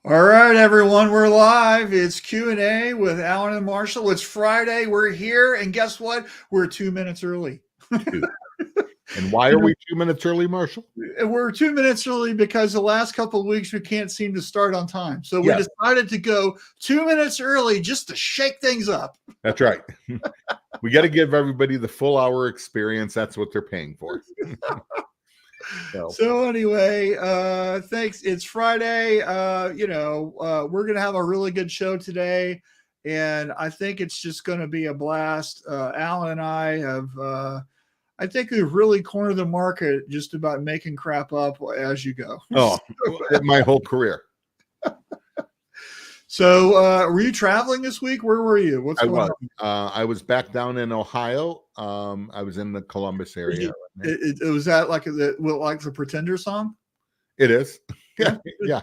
All right, everyone, we're live. It's Q&A with Alan and Marshall. It's Friday. We're here, and guess what? We're 2 minutes early. And why are we 2 minutes early, Marshall? We're 2 minutes early because the last couple of weeks we can't seem to start on time. So we decided to go 2 minutes early just to shake things up. That's right. We got to give everybody the full hour experience. That's what they're paying for. So anyway, thanks. It's Friday. We're going to have a really good show today, and I think it's just going to be a blast. Alan and I have, I think we've really cornered the market just about making crap up as you go. Oh, my whole career. So were you traveling this week? Where were you? What's going on? I was back down in Ohio. I was in the Columbus area. Was that like the Pretender song? It is. Yeah.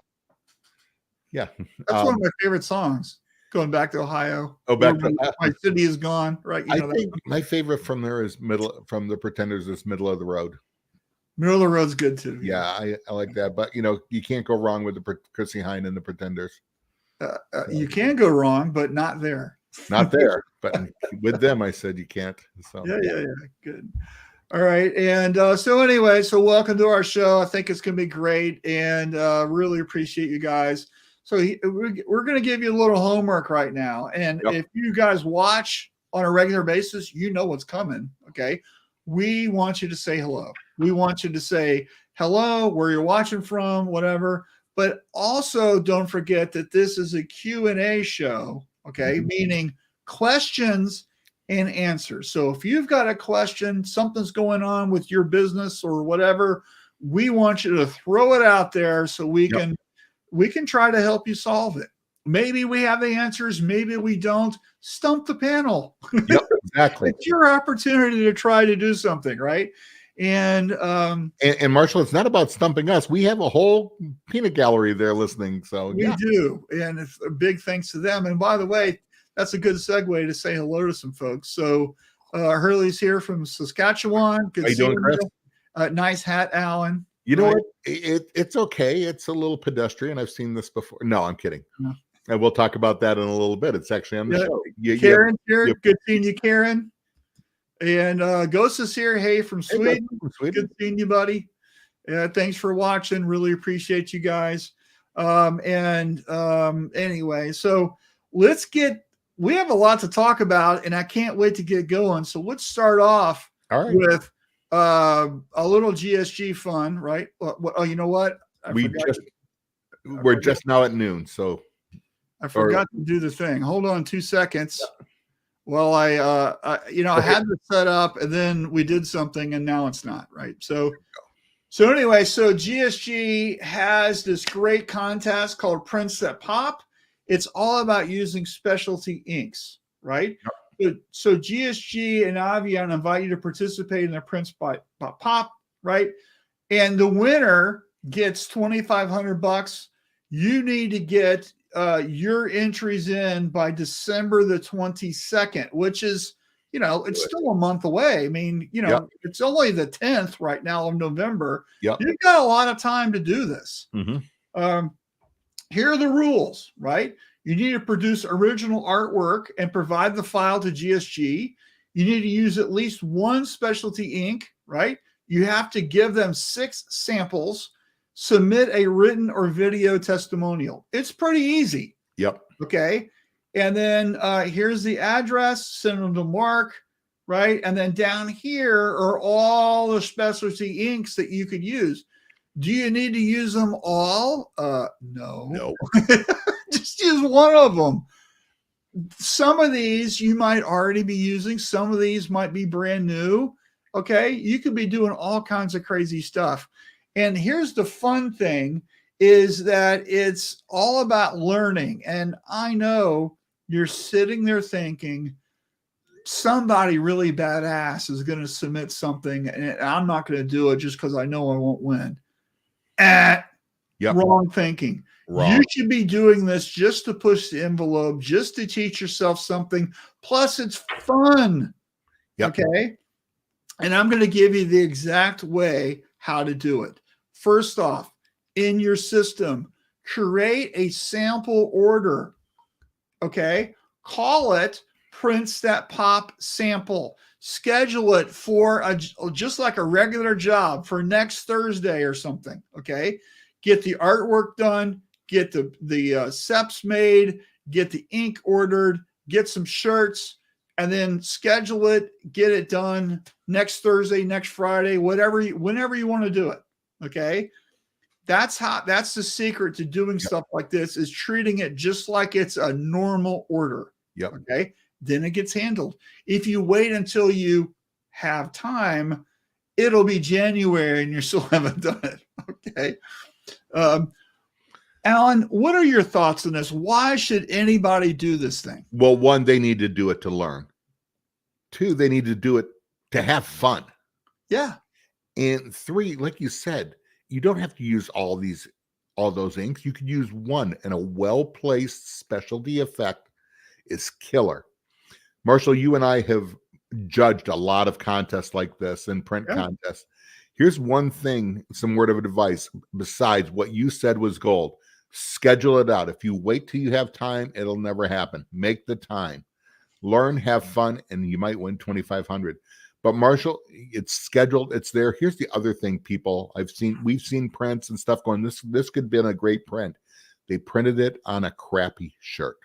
Yeah. That's one of my favorite songs. Going back to Ohio. Oh, back to my city is gone. Right. I think my favorite from there is from the Pretenders is Middle of the Road. Middle of the Road's good too. Yeah, I like that. But you can't go wrong with the Chrissy Hine and the Pretenders. You can go wrong, but not there. Not there, but with them, I said you can't. So yeah, good. All right, and so welcome to our show. I think it's going to be great, and really appreciate you guys. So we're going to give you a little homework right now, and if you guys watch on a regular basis, you know what's coming. Okay, we want you to say hello. We want you to say hello, where you're watching from, whatever. But also don't forget that this is a Q&A show, okay? Meaning questions and answers. So if you've got a question, something's going on with your business or whatever, we want you to throw it out there so we can try to help you solve it. Maybe we have the answers, maybe we don't. Stump the panel. Yep, exactly. It's your opportunity to try to do something, right? And Marshall, it's not about stumping us. We have a whole peanut gallery there listening. So we do. And it's a big thanks to them. And by the way, that's a good segue to say hello to some folks. So Hurley's here from Saskatchewan. Good. How you doing, Chris? Nice hat, Alan. You know what? It's okay. It's a little pedestrian. I've seen this before. No, I'm kidding. No. And we'll talk about that in a little bit. It's actually on the show. Karen here. Good seeing you, Karen. And Ghost is here. Hey, from Sweden. Good seeing you, buddy. Thanks for watching. Really appreciate you guys. Anyway, so we have a lot to talk about, and I can't wait to get going. So let's start off with a little GSG fun, right? Oh, you know what? We're just now at noon, so I forgot to do the thing. Hold on 2 seconds. Yeah. Well, I had this set up, and then we did something, and now it's not, right? So anyway, so GSG has this great contest called Prints That Pop. It's all about using specialty inks, right? Yep. So GSG and Avian invite you to participate in their Prints by Pop, right? And the winner gets $2,500. You need to get your entries in by December the 22nd, which is, it's still a month away. I mean, It's only the 10th right now of November. Yep. You've got a lot of time to do this. Mm-hmm. Here are the rules, right? You need to produce original artwork and provide the file to GSG. You need to use at least one specialty ink, right? You have to give them 6 samples. Submit a written or video testimonial. It's pretty easy. Yep. Okay. And then here's the address. Send them to Mark, right? And then down here are all the specialty inks that you could use. Do you need to use them all? No. Just use one of them. Some of these you might already be using. Some of these might be brand new. Okay. You could be doing all kinds of crazy stuff. And here's the fun thing is that it's all about learning. And I know you're sitting there thinking somebody really badass is going to submit something and I'm not going to do it just because I know I won't win. Wrong thinking. Wrong. You should be doing this just to push the envelope, just to teach yourself something. Plus, it's fun. Yep. Okay. And I'm going to give you the exact way how to do it. First off, in your system, create a sample order. Okay. Call it Prints That Pop Sample. Schedule it for just like a regular job for next Thursday or something. Okay. Get the artwork done, get the SEPs made, get the ink ordered, get some shirts, and then schedule it, get it done next Thursday, next Friday, whenever you want to do it. Okay. That's the secret to doing stuff like this, is treating it just like it's a normal order. Yep. Okay. Then it gets handled. If you wait until you have time, it'll be January and you still haven't done it. Okay. Alan, what are your thoughts on this? Why should anybody do this thing? Well, one, they need to do it to learn. Two, they need to do it to have fun. Yeah. And three, like you said, you don't have to use all those inks. You could use one, and a well-placed specialty effect is killer. Marshall, you and I have judged a lot of contests like this and print contests. Here's one thing, some word of advice besides what you said was gold. Schedule it out. If you wait till you have time, it'll never happen. Make the time. Learn, have fun, and you might win $2,500. But Marshall, it's scheduled. It's there. Here's the other thing, people. We've seen prints and stuff going, this could have been a great print. They printed it on a crappy shirt.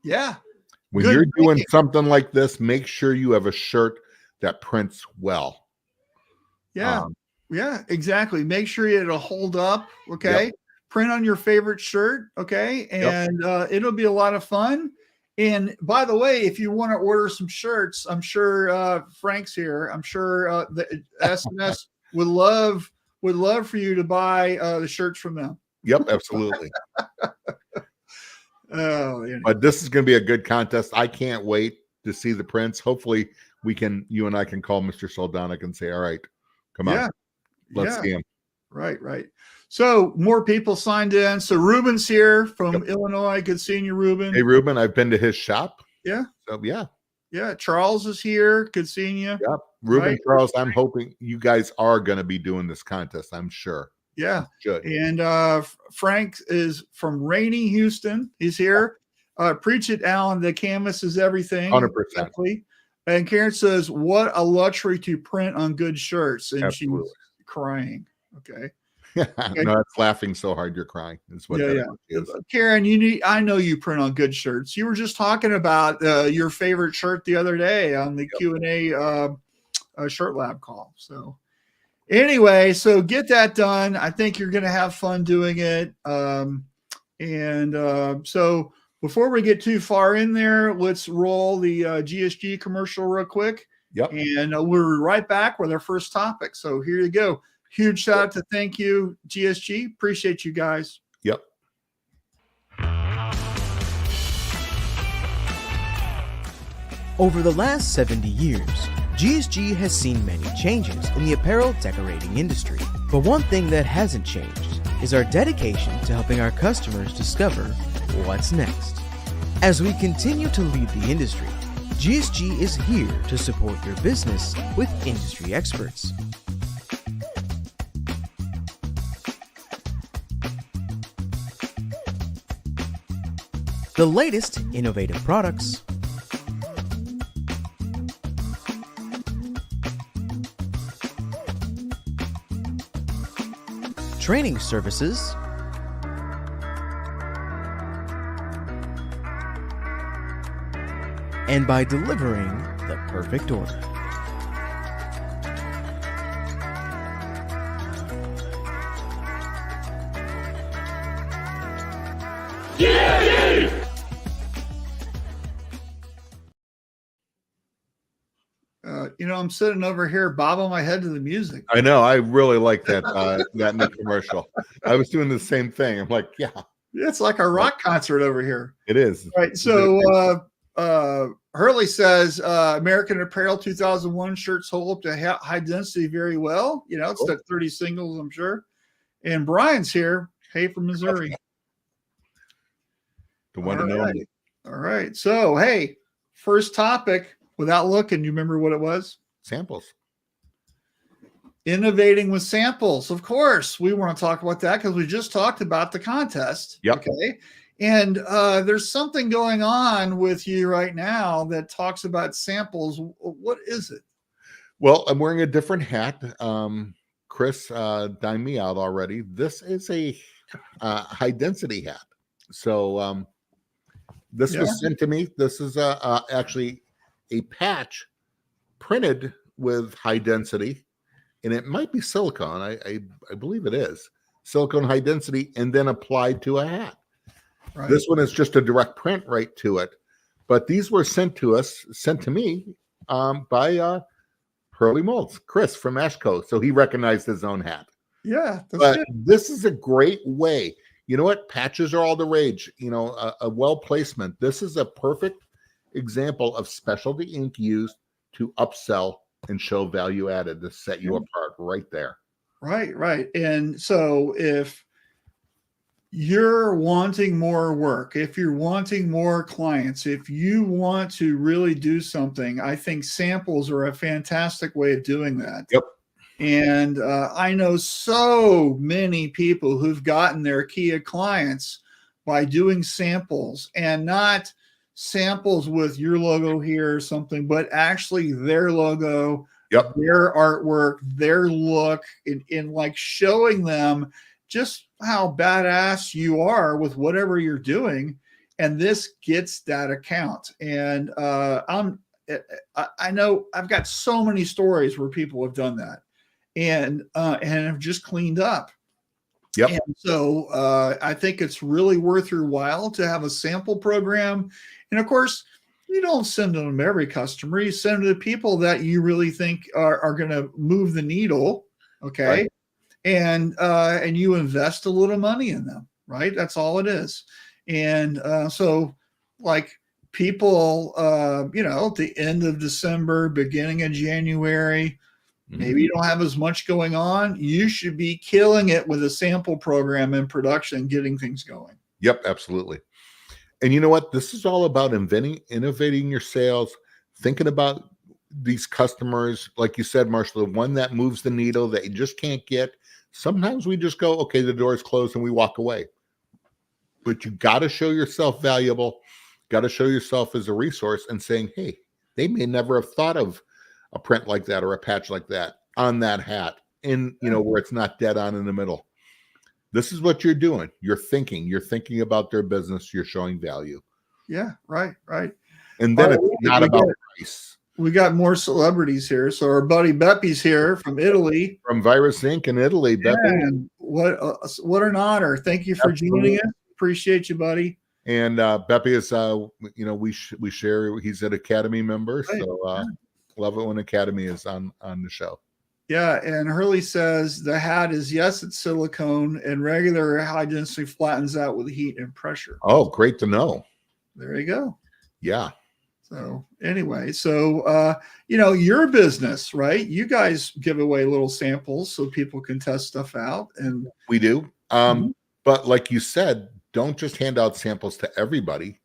Yeah. When you're doing something like this, make sure you have a shirt that prints well. Yeah. Yeah, exactly. Make sure it'll hold up. Okay. Yep. Print on your favorite shirt. Okay. And it'll be a lot of fun. And by the way, if you want to order some shirts, I'm sure Frank's here. I'm sure the SNS would love for you to buy the shirts from them. Yep, absolutely. Oh, but this is going to be a good contest. I can't wait to see the prints. Hopefully, you and I can call Mr. Soldonic and say, "All right, come on, let's see him." Right. So more people signed in. So Ruben's here from Illinois. Good seeing you, Ruben. Hey, Ruben, I've been to his shop. Yeah. So yeah. Charles is here. Good seeing you. Yep. Ruben, Charles, I'm hoping you guys are going to be doing this contest. I'm sure. Yeah. Good. And Frank is from Rainy, Houston. He's here. Preach it, Alan. The canvas is everything. 100%. Exactly. And Karen says, what a luxury to print on good shirts. And Absolutely. She's crying. Okay. No, it's laughing so hard you're crying. That's what that is. Karen, I know you print on good shirts. You were just talking about your favorite shirt the other day on the Q&A shirt lab call. So anyway, so get that done. I think you're going to have fun doing it. So before we get too far in there, let's roll the GSG commercial real quick. Yep. And we're right back with our first topic. So here you go. Huge shout out to thank you, GSG. Appreciate you guys. Yep. Over the last 70 years, GSG has seen many changes in the apparel decorating industry. But one thing that hasn't changed is our dedication to helping our customers discover what's next. As we continue to lead the industry, GSG is here to support your business with industry experts. The latest innovative products, training services, and by delivering the perfect order. I'm sitting over here bobbing my head to the music. I know. I really like that that new commercial. I was doing the same thing. I'm like, it's like a rock concert over here. It is. Right. So Hurley says American Apparel 2001 shirts hold up to high density very well. It's got 30 singles, I'm sure. And Brian's here. Hey, from Missouri. The one and only. All right. So, hey, first topic. Without looking, you remember what it was? Samples. Innovating with samples. Of course, we want to talk about that because we just talked about the contest. Yep. Okay. And there's something going on with you right now that talks about samples. What is it? Well, I'm wearing a different hat. Chris dined me out already. This is a high density hat. So this was sent to me. This is actually a patch printed with high density, and it might be silicone. I believe it is silicone high density, and then applied to a hat. Right. This one is just a direct print right to it, but these were sent to me by Hurley Molds, Chris from Ashco. So he recognized his own hat. Yeah, but good. This is a great way. You know what? Patches are all the rage. You know, a well placement. This is a perfect example of specialty ink used to upsell and show value added to set you apart right there. Right. And so if you're wanting more work, if you're wanting more clients, if you want to really do something, I think samples are a fantastic way of doing that. Yep. And I know so many people who've gotten their key clients by doing samples, and not samples with your logo here or something, but actually their logo, their artwork, their look, in like showing them just how badass you are with whatever you're doing. And this gets that account. And I know I've got so many stories where people have done that and have just cleaned up. Yep. And so I think it's really worth your while to have a sample program. And of course, you don't send them to every customer. You send them to people that you really think are going to move the needle. Okay. Right. And you invest a little money in them, right? That's all it is. And so like people, at the end of December, beginning of January, maybe you don't have as much going on. You should be killing it with a sample program in production, getting things going. Yep, absolutely. And you know what? This is all about innovating your sales, thinking about these customers, like you said, Marshall, the one that moves the needle that you just can't get. Sometimes we just go, okay, the door's closed and we walk away. But you got to show yourself valuable, got to show yourself as a resource and saying, hey, they may never have thought of a print like that or a patch like that on that hat where it's not dead on in the middle. This is what you're doing. You're thinking about their business. You're showing value. Yeah, right. And then it's not about price. We got more celebrities here. So our buddy Beppy's here from Italy. From Virus Inc. in Italy. Yeah, and what an honor. Thank you for joining us. Appreciate you, buddy. And Beppy is, we share, he's an Academy member. Right. So love it when Academy is on the show. Yeah, and Hurley says the hat is, yes, it's silicone, and regular high density flattens out with heat and pressure. Oh, great to know. There you go. Yeah. So anyway, your business, right? You guys give away little samples so people can test stuff out. And we do. But like you said, don't just hand out samples to everybody.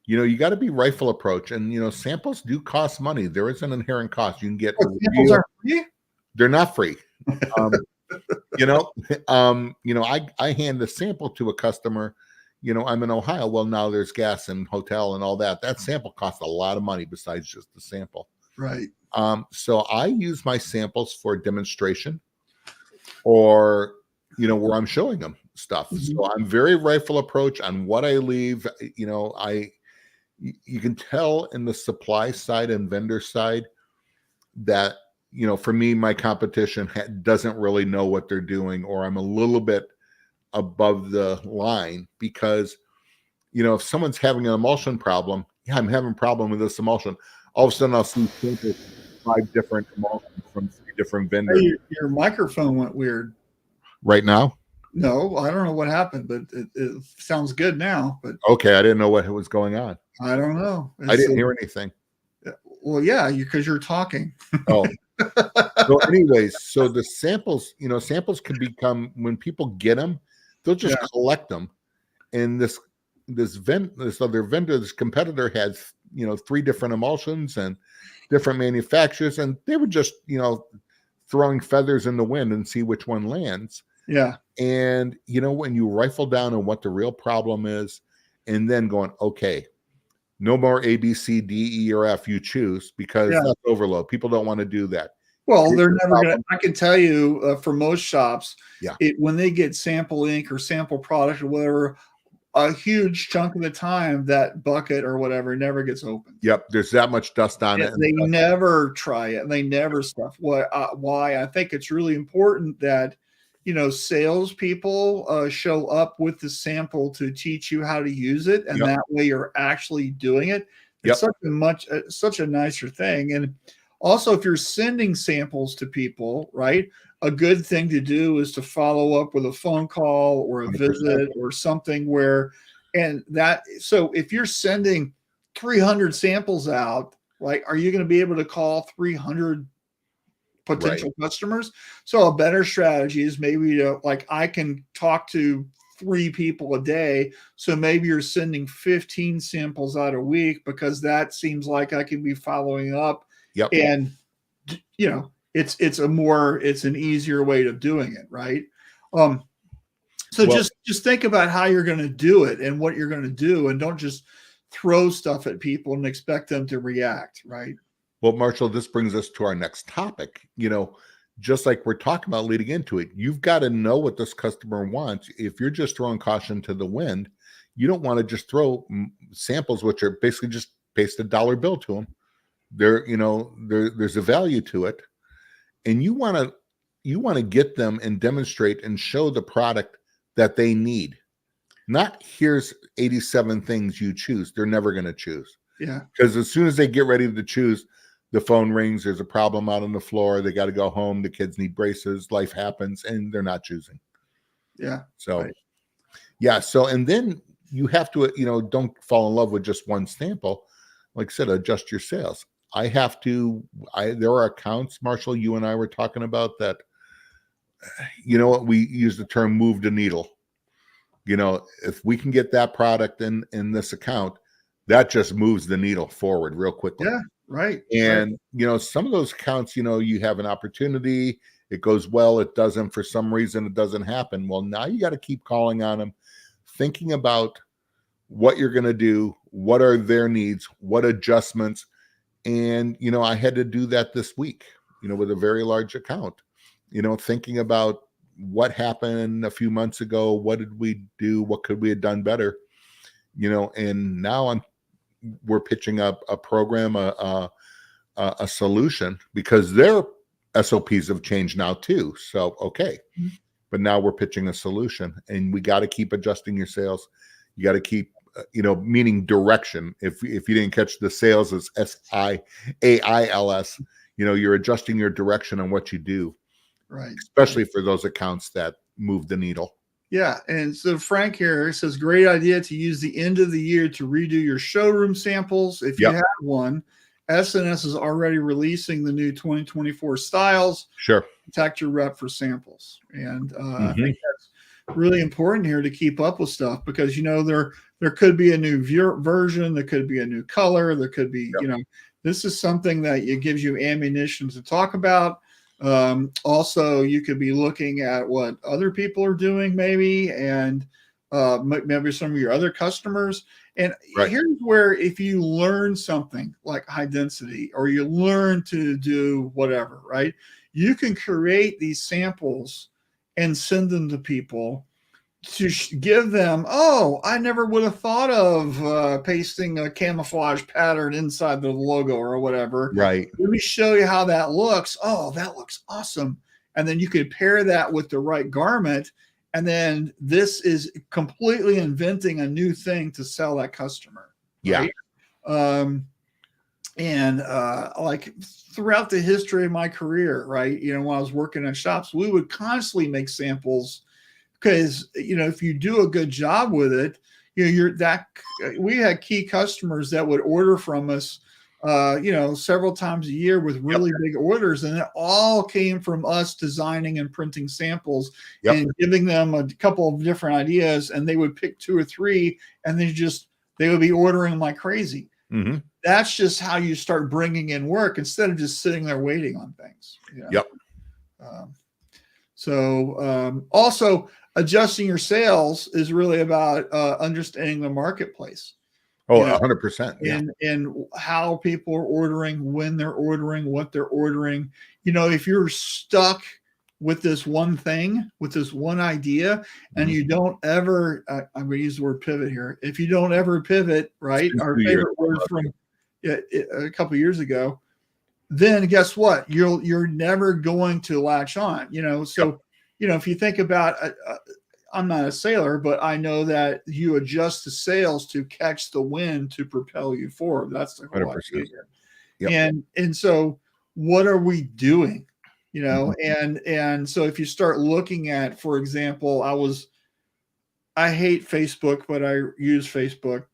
You got to be rifle approach, and samples do cost money. There is an inherent cost. You can get samples are free? They're not free. I hand a sample to a customer. I'm in Ohio. Well, now there's gas and hotel and all that. That sample costs a lot of money besides just the sample. Right. So I use my samples for demonstration or, where I'm showing them stuff. Mm-hmm. So I'm very rifle approach on what I leave. You can tell in the supply side and vendor side that, for me, my competition doesn't really know what they're doing, or I'm a little bit above the line because, if someone's having an emulsion problem, I'm having a problem with this emulsion. All of a sudden I'll see 5 different emulsions from 3 different vendors. Hey, your microphone went weird. Right now? No, I don't know what happened, but it sounds good now. But okay, I didn't know what was going on. I don't know. I didn't hear anything. Well, yeah, because you're talking. Oh. So anyways, so the samples, samples can become, when people get them, they'll just collect them. And this other vendor, this competitor has, 3 different emulsions and different manufacturers, and they would just, throwing feathers in the wind and see which one lands. Yeah. And, when you rifle down on what the real problem is, and then going, okay, no more A, B, C, D, E, or F, you choose, because that's overload. People don't want to do that. Well, they're never going to, I can tell you for most shops, Yeah. When they get sample ink or sample product or whatever, a huge chunk of the time that bucket or whatever never gets opened. Yep. There's that much dust on it. They never try it. They never stuff. Why I think it's really important that, salespeople show up with the sample to teach you how to use it. And that way you're actually doing it. It's such a nicer thing. And also, if you're sending samples to people, right, a good thing to do is to follow up with a phone call or a 100%. Visit or something so if you're sending 300 samples out, like, are you going to be able to call 300 potential customers? So a better strategy is maybe I can talk to 3 people a day. So maybe you're sending 15 samples out a week, because that seems like I can be following up. Yep. And, it's an easier way of doing it. Right. Just think about how you're going to do it and what you're going to do, and don't just throw stuff at people and expect them to react. Right. Well, Marshall, this brings us to our next topic. Just like we're talking about leading into it, you've got to know what this customer wants. If you're just throwing caution to the wind, you don't want to just throw samples, which are basically just paste a dollar bill to them. There's a value to it, and you want to get them and demonstrate and show the product that they need. Not here's 87 things you choose. They're never going to choose. Yeah. Because as soon as they get ready to choose, the phone rings. There's a problem out on the floor. They got to go home. The kids need braces. Life happens, and they're not choosing. Yeah. So, So, and then you have to, don't fall in love with just one sample. Like I said, adjust your sales. There are accounts, Marshall, you and I were talking about that, we use the term move the needle. If we can get that product in this account, that just moves the needle forward real quickly. Yeah, right. And, some of those accounts, you have an opportunity, it goes well, it doesn't, for some reason, it doesn't happen. Well, now you got to keep calling on them, thinking about what you're going to do, what are their needs, what adjustments. And, I had to do that this week, with a very large account, thinking about what happened a few months ago, what did we do, what could we have done better, and now we're pitching up a program, a solution, because their SOPs have changed now too. So, okay. Mm-hmm. But now we're pitching a solution, and we got to keep adjusting your sales. You got to keep, meaning direction. If you didn't catch the sales as SIAILS, you're adjusting your direction on what you do. Right. Especially for those accounts that move the needle. Yeah. And so Frank here says, great idea to use the end of the year to redo your showroom samples. If you have one, SNS is already releasing the new 2024 styles. Sure. Contact your rep for samples. And I think that's really important here to keep up with stuff, because, there could be a new version. There could be a new color. There could be, this is something that it gives you ammunition to talk about. Also, you could be looking at what other people are doing, maybe, and maybe some of your other customers. And here's where, if you learn something like high density, or you learn to do whatever, right, you can create these samples and send them to people to give them, I never would have thought of pasting a camouflage pattern inside the logo or whatever. Right. Let me show you how that looks. Oh, that looks awesome. And then you could pair that with the right garment. And then this is completely inventing a new thing to sell that customer. Yeah. Right? Like throughout the history of my career, right, when I was working in shops, we would constantly make samples, because, if you do a good job with it, we had key customers that would order from us, several times a year with really big orders. And it all came from us designing and printing samples and giving them a couple of different ideas. And they would pick 2 or 3, and they would be ordering like crazy. Mm-hmm. That's just how you start bringing in work, instead of just sitting there waiting on things. Yep. Also adjusting your sales is really about understanding the marketplace. Oh, 100%. Yeah. And how people are ordering, when they're ordering, what they're ordering. If you're stuck with this one thing, with this one idea, and you don't ever, I'm going to use the word pivot here. If you don't ever pivot, right? Our favorite word from a couple of years ago, then guess what? You're never going to latch on, So, if you think about, I'm not a sailor, but I know that you adjust the sails to catch the wind to propel you forward. That's the whole 100%. idea here. Yep. And so what are we doing? And so if you start looking at, for example, I hate Facebook, but I use Facebook,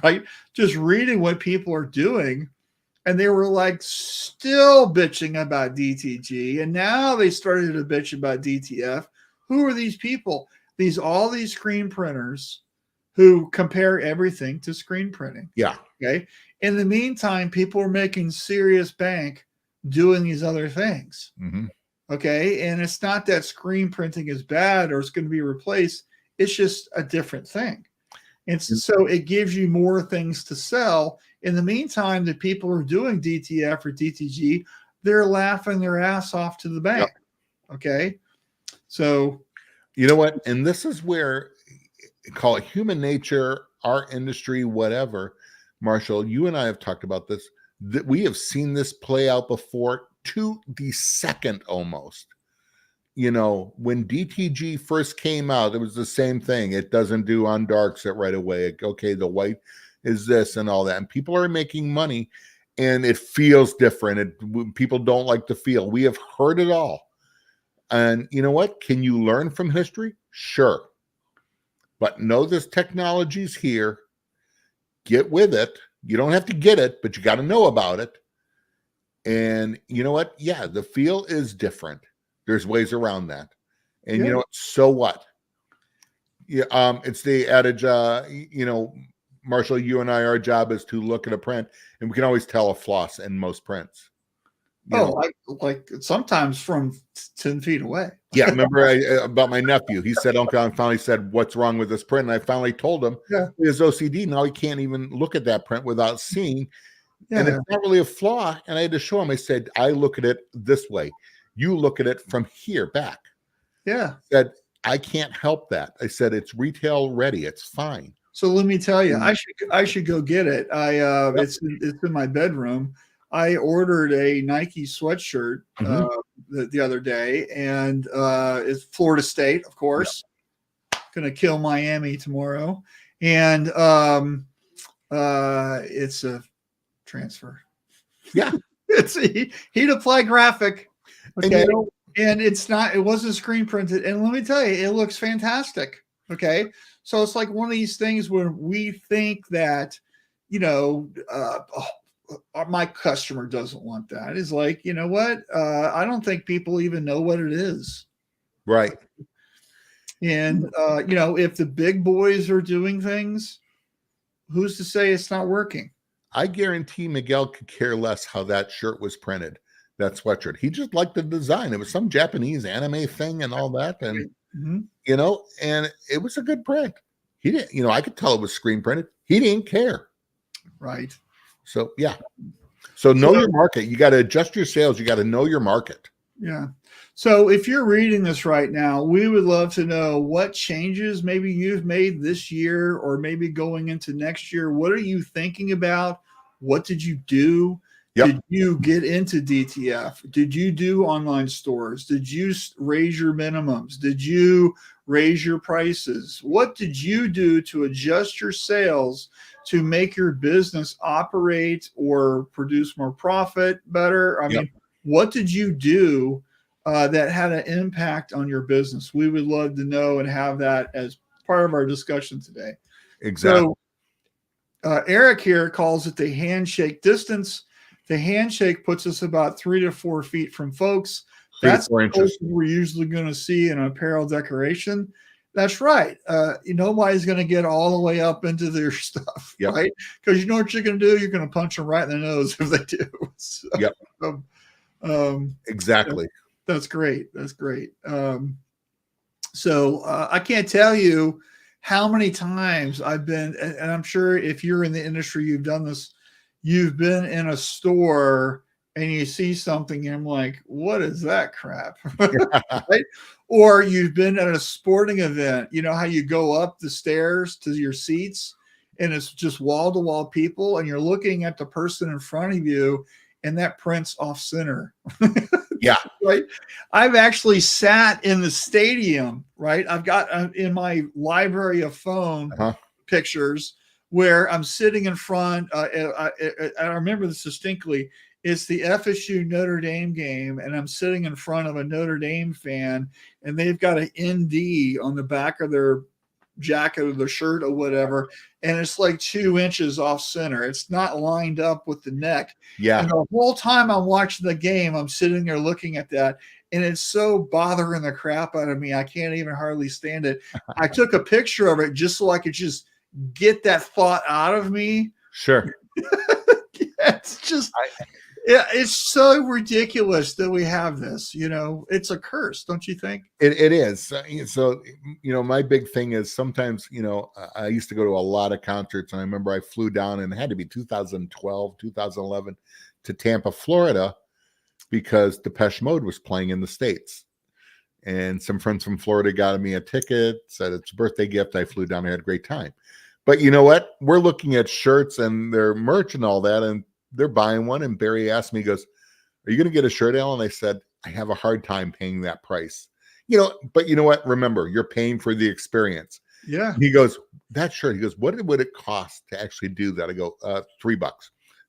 right? Just reading what people are doing. And they were like still bitching about DTG. And now they started to bitch about DTF. Who are these people? All these screen printers who compare everything to screen printing. Yeah. Okay. In the meantime, people are making serious bank doing these other things. Okay. And it's not that screen printing is bad or it's going to be replaced. It's just a different thing. And so it gives you more things to sell. In the meantime, the people who are doing DTF or DTG, they're laughing their ass off to the bank. Yep. Okay. So, you know what? And this is where, call it human nature, our industry, whatever. Marshall, you and I have talked about this, that we have seen this play out before to the second almost. When DTG first came out, it was the same thing. It doesn't do on darks it right away. Okay, the white is this and all that. And people are making money and it feels different. People don't like the feel. We have heard it all. And you know what? Can you learn from history? Sure. But know this technology's here. Get with it. You don't have to get it, but you got to know about it. And you know what? Yeah, the feel is different. There's ways around that. And you know what? So what? Yeah, it's the adage, Marshall, you and I, our job is to look at a print and we can always tell a floss in most prints. Like sometimes from 10 feet away. Yeah, remember about my nephew. He said, Uncle, I finally said, what's wrong with this print? And I finally told him, his OCD, now he can't even look at that print without seeing. And it's not really a flaw. And I had to show him, I said, I look at it this way. You look at it from here back. Yeah. I said, I can't help that. I said, it's retail ready. It's fine. So let me tell you, I should go get it. It's in my bedroom. I ordered a Nike sweatshirt the other day, and it's Florida State, of course. Going to kill Miami tomorrow, and it's a transfer. Yeah, it's a heat apply graphic. Okay, and it wasn't screen printed. And let me tell you, it looks fantastic. Okay, so it's like one of these things where we think that, my customer doesn't want that. It's like, you know what? I don't think people even know what it is. Right. And, if the big boys are doing things, who's to say it's not working? I guarantee Miguel could care less how that shirt was printed, that sweatshirt. He just liked the design. It was some Japanese anime thing and all that. And, and it was a good print. He didn't, I could tell it was screen printed. He didn't care. Right. So, yeah. So know your market. You got to adjust your sales. You got to know your market. Yeah. So if you're reading this right now, we would love to know what changes maybe you've made this year or maybe going into next year. What are you thinking about? What did you do? Yep. Did you get into DTF? Did you do online stores? Did you raise your minimums? Did you raise your prices? What did you do to adjust your sales to make your business operate or produce more profit better? I mean, what did you do that had an impact on your business? We would love to know and have that as part of our discussion today. Exactly. So Eric here calls it the handshake distance. The handshake puts us about 3 to 4 feet from folks. That's what we're usually going to see in an apparel decoration. That's right. Nobody's going to get all the way up into their stuff, right? Because you know what you're going to do? You're going to punch them right in the nose if they do. So, exactly. That's great. That's great. So I can't tell you how many times I've been, and I'm sure if you're in the industry, you've done this, you've been in a store and you see something and I'm like, what is that crap? Right? Or you've been at a sporting event, you know how you go up the stairs to your seats and it's just wall to wall people and you're looking at the person in front of you and that print's off center. Yeah. Right. I've actually sat in the stadium, right? I've got in my library of phone pictures where I'm sitting in front. I remember this distinctly. It's the FSU Notre Dame game, and I'm sitting in front of a Notre Dame fan, and they've got an ND on the back of their jacket or their shirt or whatever, and it's like 2 inches off center. It's not lined up with the neck. Yeah. And the whole time I'm watching the game, I'm sitting there looking at that, and it's so bothering the crap out of me. I can't even hardly stand it. I took a picture of it just so I could just get that thought out of me. Sure. It's just, it's so ridiculous that we have this, you know, it's a curse. Don't you think? It is. So, you know, my big thing is sometimes, you know, I used to go to a lot of concerts, and I remember I flew down, and it had to be 2012, 2011 to Tampa, Florida, because Depeche Mode was playing in the States. And some friends from Florida got me a ticket, said it's a birthday gift. I flew down, I had a great time. But you know what? We're looking at shirts and their merch and all that, and they're buying one. And Barry asked me, he goes, "Are you going to get a shirt, Alan?" I said, "I have a hard time paying that price." You know, but you know what? Remember, you're paying for the experience. Yeah. He goes, "That shirt," he goes, "what would it cost to actually do that?" I go, $3,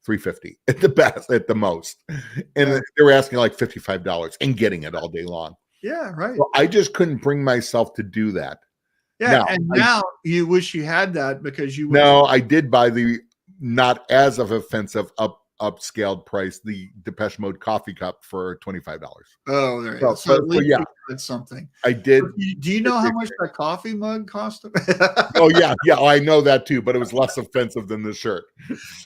$3.50 at the best, at the most. And they were asking like $55 and getting it all day long. Yeah, right. So I just couldn't bring myself to do that. Yeah, now you wish you had that because you would. No, I did buy the not as of offensive upscaled price, the Depeche Mode coffee cup for $25. Oh, there you go. So at least you did something. I did. Do you know how much that coffee mug cost? Oh yeah, I know that too, but it was less offensive than the shirt.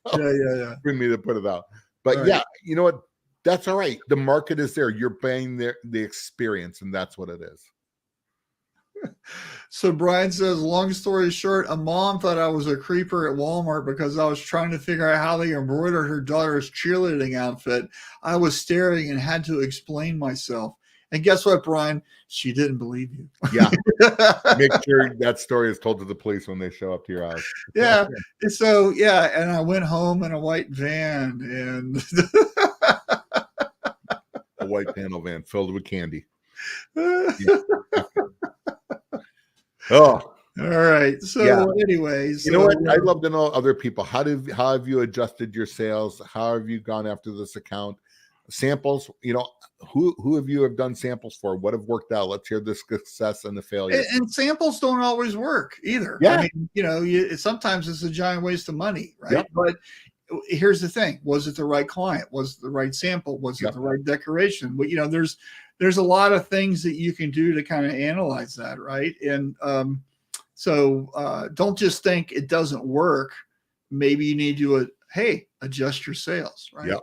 So yeah. Bring me to put it out. But yeah, you know what? That's all right. The market is there. You're paying the experience, and that's what it is. So Brian says, long story short, a mom thought I was a creeper at Walmart because I was trying to figure out how they embroidered her daughter's cheerleading outfit. I was staring and had to explain myself. And guess what, Brian? She didn't believe you. Yeah. Make sure that story is told to the police when they show up to your house. Yeah. So, and I went home in a white van and a white panel van filled with candy. Oh, all right. So, anyways, you know what? I'd love to know other people. How have you adjusted your sales? How have you gone after this account? Samples. You know, who have you done samples for? What have worked out? Let's hear the success and the failure. And samples don't always work either. Yeah. I mean, you know, sometimes it's a giant waste of money, right? Yep. But here's the thing: was it the right client? Was it the right sample? Was it the right decoration? But you know, there's a lot of things that you can do to kind of analyze that, right? And so don't just think it doesn't work. Maybe you need to adjust your sales, right? Yep.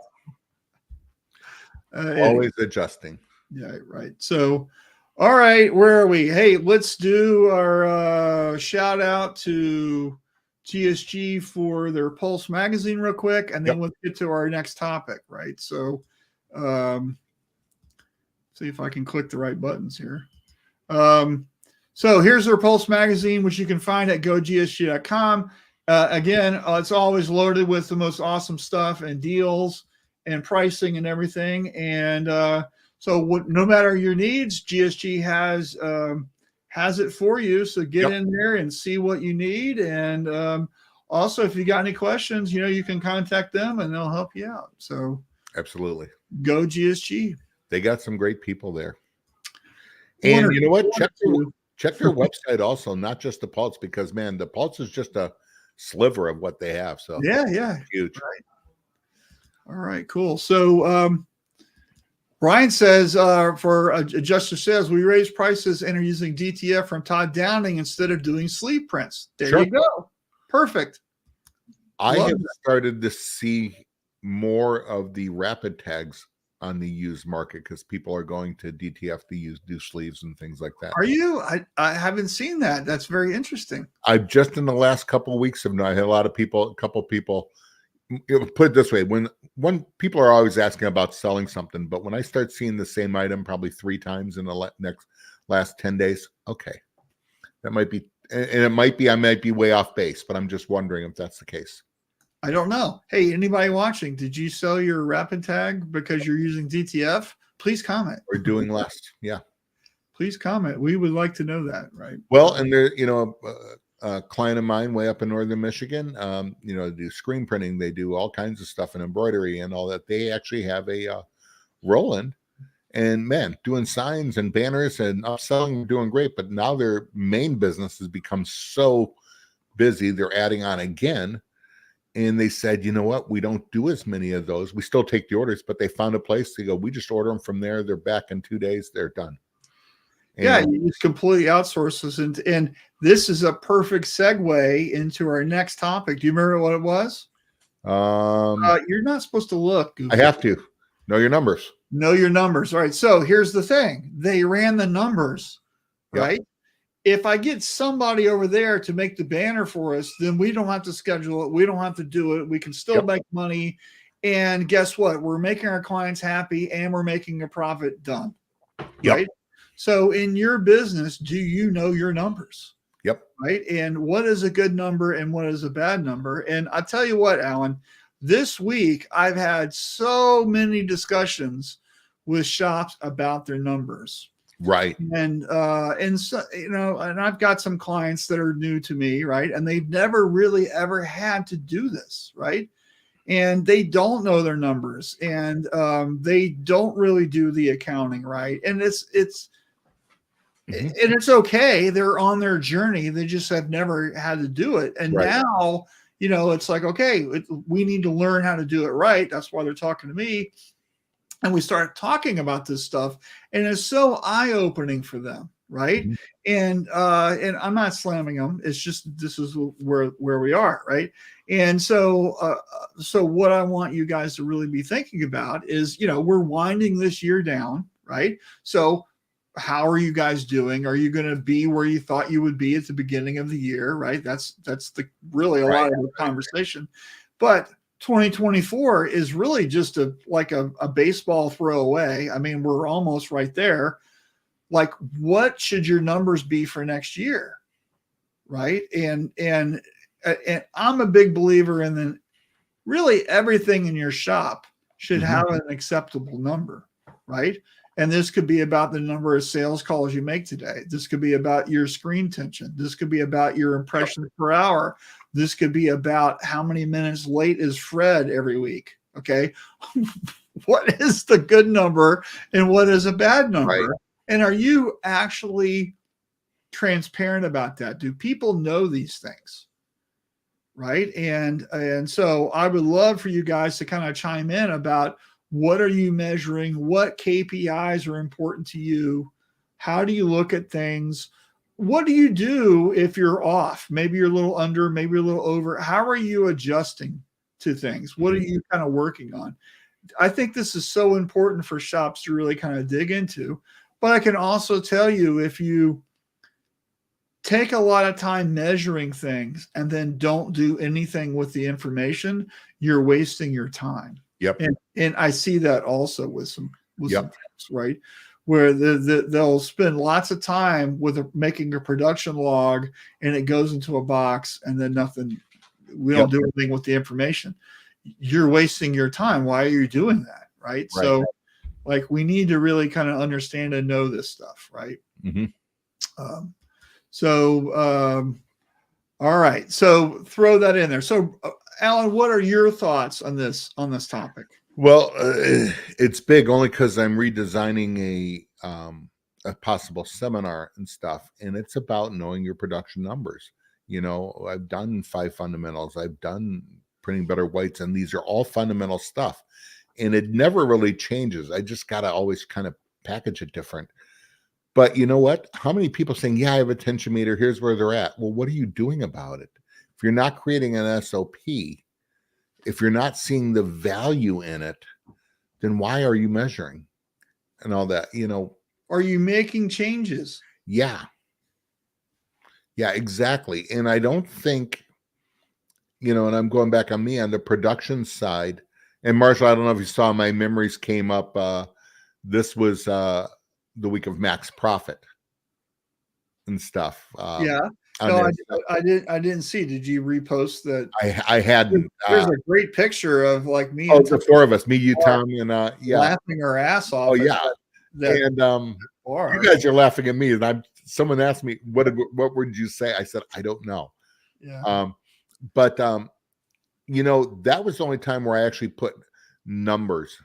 Always adjusting. Yeah, right. So, all right, where are we? Hey, let's do our shout out to GSG for their Pulse magazine real quick, and then let's get to our next topic, right? So, see if I can click the right buttons here. So here's their Pulse magazine, which you can find at gogsg.com. Again, it's always loaded with the most awesome stuff and deals and pricing and everything. And so no matter your needs, GSG has it for you. So get in there and see what you need. And also, if you got any questions, you know, you can contact them and they'll help you out. So absolutely. Go GSG. They got some great people there. And you know what? Check their website also, not just the Pulse, because man, the Pulse is just a sliver of what they have. So yeah, huge. Right. All right, cool. So Brian says for adjust your sales, we raise prices and are using DTF from Todd Downing instead of doing sleeve prints. There you go. Perfect. I have started to see more of the rapid tags on the used market because people are going to DTF to do sleeves and things like that. Are you? I haven't seen that. That's very interesting. I've just in the last couple of weeks I had a couple of people. Put it this way: when people are always asking about selling something, but when I start seeing the same item probably 3 times in the last 10 days, okay, that might be, and it might be I might be way off base, but I'm just wondering if that's the case. I don't know. Hey, anybody watching, did you sell your rapid tag because you're using DTF? Please comment. We're doing less. Yeah. Please comment. We would like to know that, right? Well, and there, a client of mine way up in northern Michigan, do screen printing. They do all kinds of stuff in embroidery and all that. They actually have a Roland, and man, doing signs and banners and upselling, doing great. But now their main business has become so busy, they're adding on again. And they said, you know what? We don't do as many of those. We still take the orders, but they found a place to go. We just order them from there. They're back in 2 days. They're done. And yeah, you just completely outsource this. And this is a perfect segue into our next topic. Do you remember what it was? You're not supposed to look. I have to know your numbers. Know your numbers. All right. So here's the thing. They ran the numbers, right? Yep. If I get somebody over there to make the banner for us, then we don't have to schedule it. We don't have to do it. We can still make money. And guess what? We're making our clients happy and we're making a profit. Done. Yep. Right. So in your business, do you know your numbers? Yep. Right. And what is a good number and what is a bad number? And I tell you what, Alan, this week I've had so many discussions with shops about their numbers. Right. And so, and I've got some clients that are new to me, right? And they've never really ever had to do this, right? And they don't know their numbers, and they don't really do the accounting, right? And it's okay. They're on their journey. They just have never had to do it. And now, it's like, okay, we need to learn how to do it right. That's why they're talking to me. And we start talking about this stuff, and it's so eye-opening for them, right? Mm-hmm. And I'm not slamming them. It's just this is where we are, right? And so what I want you guys to really be thinking about is, we're winding this year down, right? So how are you guys doing? Are you going to be where you thought you would be at the beginning of the year, right? That's really a lot of the conversation, but 2024 is really just a baseball throw away. I mean, we're almost right there. Like, what should your numbers be for next year? Right. And I'm a big believer in really everything in your shop should have an acceptable number. Right. And this could be about the number of sales calls you make today. This could be about your screen tension. This could be about your impressions per hour. This could be about how many minutes late is Fred every week. Okay. What is the good number and what is a bad number? Right. And are you actually transparent about that? Do people know these things? Right. And so I would love for you guys to kind of chime in about what are you measuring? What KPIs are important to you? How do you look at things? What do you do if you're off? Maybe you're a little under, maybe you're a little over. How are you adjusting to things? What are you kind of working on? I think this is so important for shops to really kind of dig into. But I can also tell you, if you take a lot of time measuring things and then don't do anything with the information, you're wasting your time. Yep. And I see that also with some tips, right? Where they'll spend lots of time making a production log and it goes into a box and then nothing, we don't do anything with the information. You're wasting your time. Why are you doing that? Right. So like, we need to really kind of understand and know this stuff. Right. Mm-hmm. All right. So throw that in there. So Alan, what are your thoughts on this topic? Well, it's big only because I'm redesigning a possible seminar and stuff, and it's about knowing your production numbers. I've done 5 fundamentals. I've done printing better whites, and these are all fundamental stuff, and it never really changes. I just got to always kind of package it different. But you know what? How many people saying, yeah, I have a tension meter, here's where they're at. Well, what are you doing about it? If you're not creating an SOP, if you're not seeing the value in it, then why are you measuring and all that? Are you making changes? Yeah, exactly. And I don't think, and I'm going back on me on the production side. And Marshall, I don't know if you saw, my memories came up. This was the week of Max Profit and stuff. Yeah. No, I didn't see. Did you repost that? I hadn't. There's a great picture of like me. Oh, the four of us, me, you, Tom, and laughing our ass off. Oh yeah. And you guys are laughing at me, and someone asked me what would you say? I said I don't know. Yeah. But that was the only time where I actually put numbers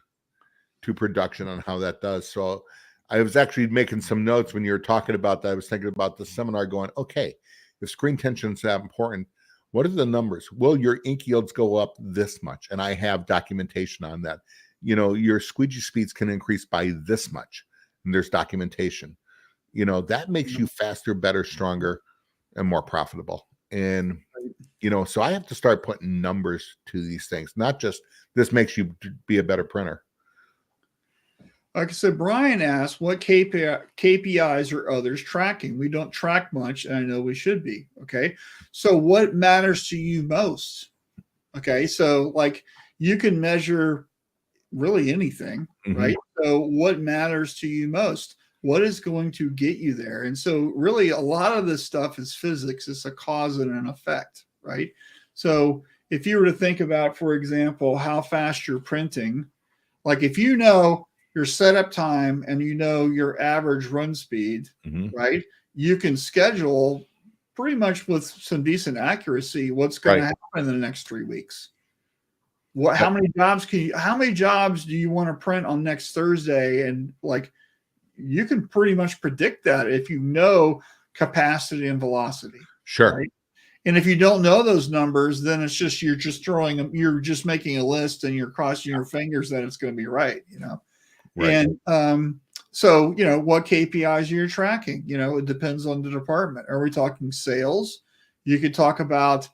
to production on how that does. So I was actually making some notes when you were talking about that. I was thinking about the seminar, going, okay, if screen tension is that important, what are the numbers? Well, your ink yields go up this much, and I have documentation on that. Your squeegee speeds can increase by this much, and there's documentation. That makes you faster, better, stronger, and more profitable. And so I have to start putting numbers to these things, not just this makes you be a better printer. Like I said, Brian asked, what KPIs are others tracking? We don't track much, and I know we should be. Okay. So what matters to you most? Okay. So like you can measure really anything, right? So what matters to you most? What is going to get you there? And so really a lot of this stuff is physics. It's a cause and an effect, right? So if you were to think about, for example, how fast you're printing, like if you know your setup time and your average run speed, right? You can schedule pretty much with some decent accuracy what's going to happen in the next 3 weeks. How many jobs do you want to print on next Thursday? And like, you can pretty much predict that if you know capacity and velocity. Sure. Right? And if you don't know those numbers, then it's just, you're just making a list and you're crossing your fingers that it's going to be right, Right. And so, what KPIs you're tracking, it depends on the department. Are we talking sales? You could talk about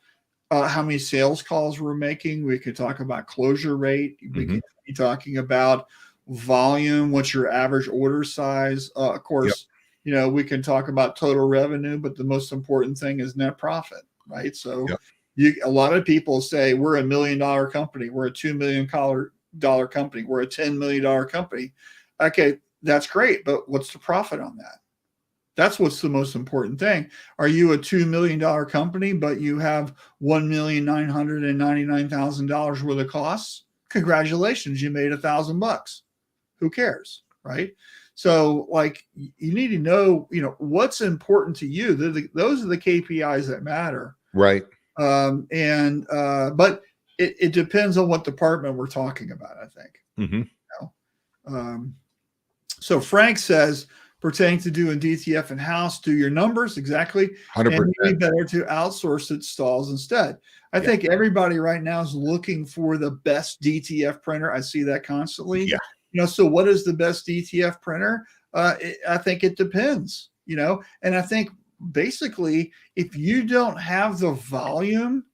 how many sales calls we're making. We could talk about closure rate. We could be talking about volume. What's your average order size? Of course, we can talk about total revenue, but the most important thing is net profit, right? So a lot of people say we're $1 million company. We're a $2 million company. We're a $10 million company. Okay, that's great, but what's the profit on that? That's what's the most important thing. Are you a $2 million company, but you have $1,999,000 worth of costs? Congratulations, you made $1,000. Who cares, right? So, like, you need to know, what's important to you. Those are the KPIs that matter, right? But it depends on what department we're talking about, I think. So Frank says, pertaining to doing DTF in-house, do your numbers, exactly. 100%. And maybe better to outsource it stalls instead. I think everybody right now is looking for the best DTF printer. I see that constantly. So what is the best DTF printer? I think it depends, and I think basically if you don't have the volume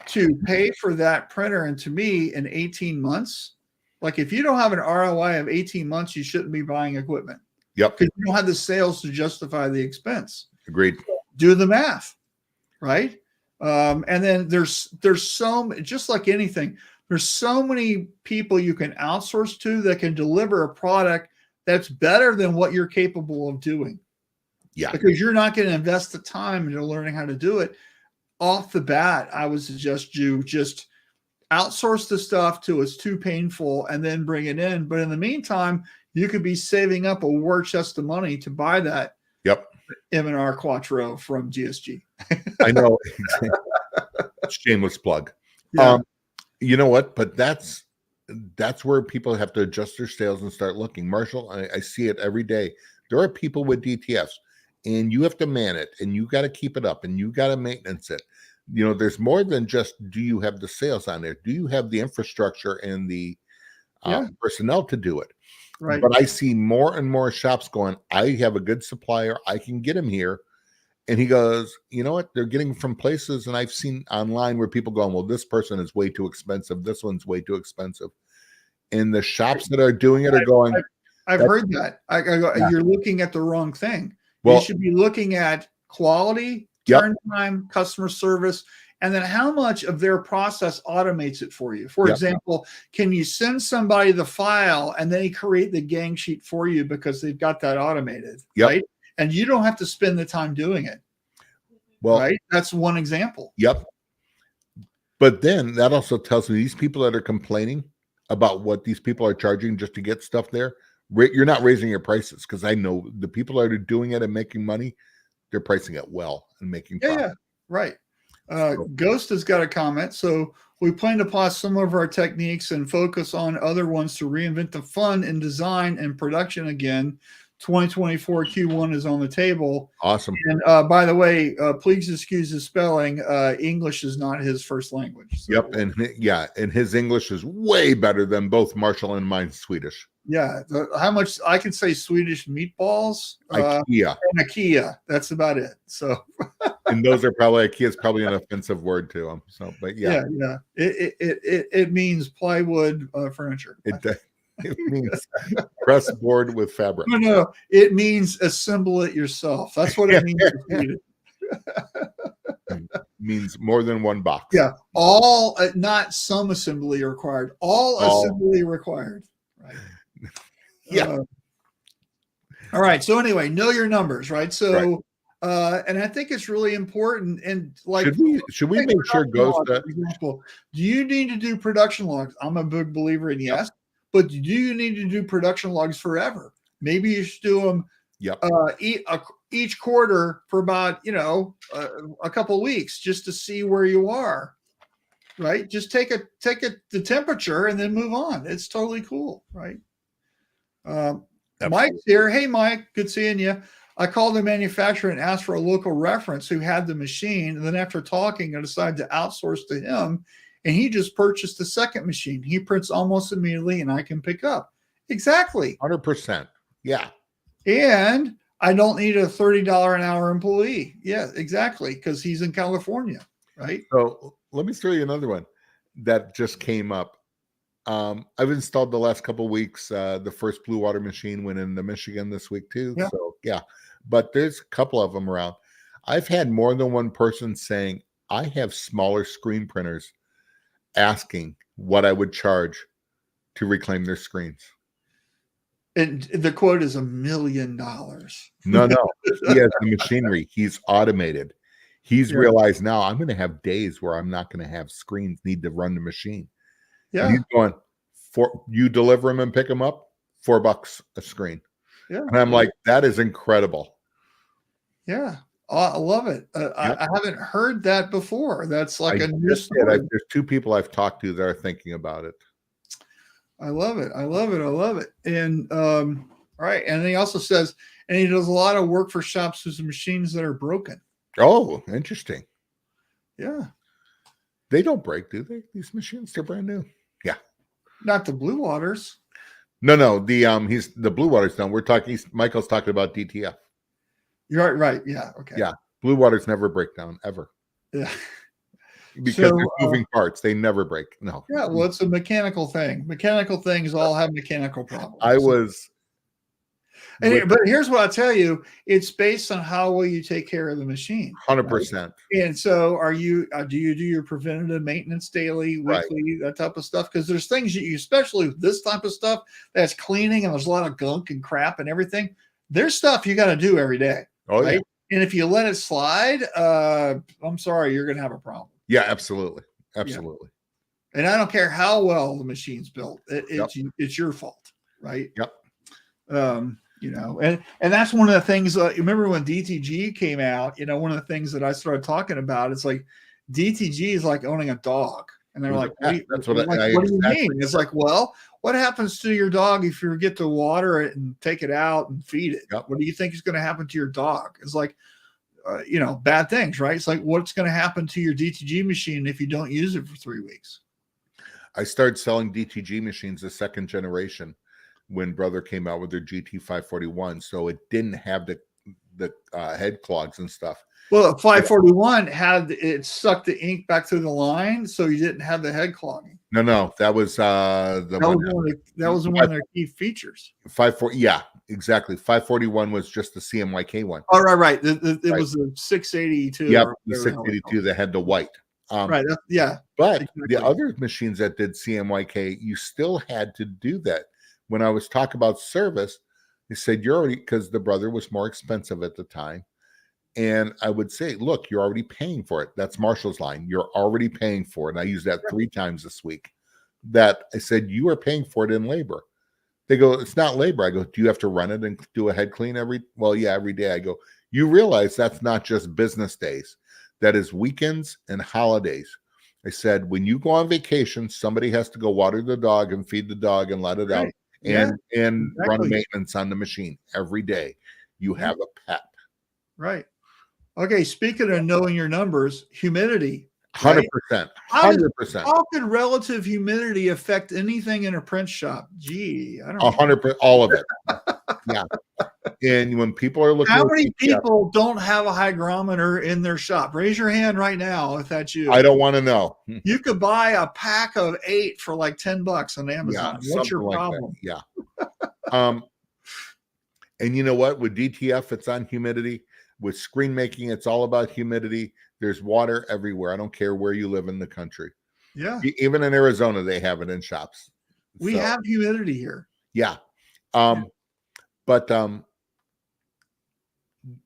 to pay for that printer, and to me in 18 months, like if you don't have an ROI of 18 months, you shouldn't be buying equipment. Yep. Because you don't have the sales to justify the expense. Agreed. Do the math, right? And then there's just like anything, there's so many people you can outsource to that can deliver a product that's better than what you're capable of doing. Yeah. Because you're not going to invest the time into learning how to do it. Off the bat, I would suggest you just outsource the stuff till it's too painful and then bring it in. But in the meantime, you could be saving up a war chest of money to buy that M&R Quattro from GSG. I know. Shameless plug. Yeah. You know what? But that's where people have to adjust their sales and start looking. Marshall, I see it every day. There are people with DTFs, and you have to man it, and you got to keep it up, and you got to maintenance it. There's more than just, do you have the sales on there? Do you have the infrastructure and the personnel to do it? Right. But I see more and more shops going, I have a good supplier. I can get him here. And he goes, you know what? They're getting from places. And I've seen online where people going, well, this person is way too expensive. This one's way too expensive. And the shops that are doing it are going, I've heard that. Yeah. You're looking at the wrong thing. Well, you should be looking at quality, turn time, customer service, and then how much of their process automates it for you. For example, can you send somebody the file and they create the gang sheet for you because they've got that automated, right? And you don't have to spend the time doing it. Well, right? That's one example. Yep. But then that also tells me these people that are complaining about what these people are charging just to get stuff there, you're not raising your prices, because I know the people that are doing it and making money, they're pricing it well and making profit. Yeah, right. Ghost has got a comment. So we plan to pause some of our techniques and focus on other ones to reinvent the fun in design and production again. 2024 Q1 is on the table. Awesome. And by the way, please excuse his spelling. English is not his first language. So. Yep. And his English is way better than both Marshall and mine's Swedish. Yeah. How much I can say Swedish meatballs? IKEA. And IKEA. That's about it. So. And those are probably, IKEA is probably an offensive word to them. So, but yeah. It means plywood furniture. It means press board with fabric. No, it means assemble it yourself. That's what it means. It means more than one box. Yeah, all not some assembly required. All assembly required. Right. Yeah. All right. So anyway, know your numbers, right? So, and I think it's really important. And like, should we make sure Ghost? For example, do you need to do production logs? I'm a big believer in yes. But do you need to do production logs forever? Maybe you should do them each quarter for about, a couple of weeks just to see where you are, right? Just take the temperature and then move on. It's totally cool, right? Mike's here. Hey, Mike, good seeing you. I called the manufacturer and asked for a local reference who had the machine. And then after talking, I decided to outsource to him. And he just purchased the second machine. He prints almost immediately, and I can pick up. Exactly. 100%. Yeah. And I don't need a $30 an hour employee. Yeah, exactly. Because he's in California, right? So let me throw you another one that just came up. I've installed the last couple of weeks. The first Blue Water machine went into Michigan this week too. Yeah. So yeah, but there's a couple of them around. I've had more than one person saying, I have smaller screen printers asking what I would charge to reclaim their screens. And the quote is $1 million. No. He has the machinery. He's automated. He's realized now I'm going to have days where I'm not going to have screens need to run the machine. Yeah. And he's going, you deliver them and pick them up, $4 a screen. Yeah. And I'm like, that is incredible. Yeah. I love it. I haven't heard that before. That's like a new story. There's two people I've talked to that are thinking about it. I love it. And all right. And he also says, and he does a lot of work for shops whose machines that are broken. Oh, interesting. Yeah. They don't break, do they? These machines, they're brand new. Yeah. Not the Blue Waters. No. The Blue Waters don't. Michael's talking about DTF. You're right. Yeah. Okay. Yeah. Blue Waters never break down ever. Yeah. Because they're moving parts. They never break. No. Yeah. Well, it's a mechanical thing. Mechanical things all have mechanical problems. But here's what I'll tell you. It's based on how well you take care of the machine. 100%. Right? And so do you do your preventative maintenance daily, weekly, that type of stuff? Because there's things that you, especially with this type of stuff, that's cleaning and there's a lot of gunk and crap and everything. There's stuff you got to do every day. Oh, right? Yeah. And if you let it slide, I'm sorry, you're going to have a problem. Yeah, absolutely. Yeah. And I don't care how well the machine's built. It's your fault, right? Yep. And that's one of the things. Remember when DTG came out? One of the things that I started talking about. It's like DTG is like owning a dog, and they're like, "What do you mean?" It's like, well, what happens to your dog if you forget to water it and take it out and feed it? Yep. What do you think is going to happen to your dog? It's like, bad things, right? It's like, what's going to happen to your DTG machine if you don't use it for 3 weeks? I started selling DTG machines the second generation when Brother came out with their GT541. So it didn't have head clogs and stuff. Well, 541 it sucked the ink back through the line, so you didn't have the head clogging. No, that was that was one of their key features. 540, yeah, exactly. 541 was just the CMYK one. Oh, right. It was the 682. Yeah, the 682 that had the white. Right. Yeah. But exactly. The other machines that did CMYK, you still had to do that. When I was talking about service, they said you're already, because the brother was more expensive at the time. And I would say, look, you're already paying for it. That's Marshall's line. You're already paying for it. And I used that 3 times this week. That I said, you are paying for it in labor. They go, it's not labor. I go, do you have to run it and do a head clean every day? I go, you realize that's not just business days. That is weekends and holidays. I said, when you go on vacation, somebody has to go water the dog and feed the dog and let it out and run maintenance on the machine every day. You have a pet. Right. Okay. Speaking of knowing your numbers, humidity. 100%. 100%. How could relative humidity affect anything in a print shop? Gee, I don't know. 100%. All of it. Yeah. And when people are looking, how many people don't have a hygrometer in their shop? Raise your hand right now if that's you. I don't want to know. You could buy a pack of 8 for like $10 on Amazon. Yeah, what's your problem? Yeah. And you know what? With DTF, it's on humidity. With screen making, it's all about humidity. There's water everywhere. I don't care where you live in the country. Yeah. Even in Arizona, they have it in shops. We have humidity here. Yeah. But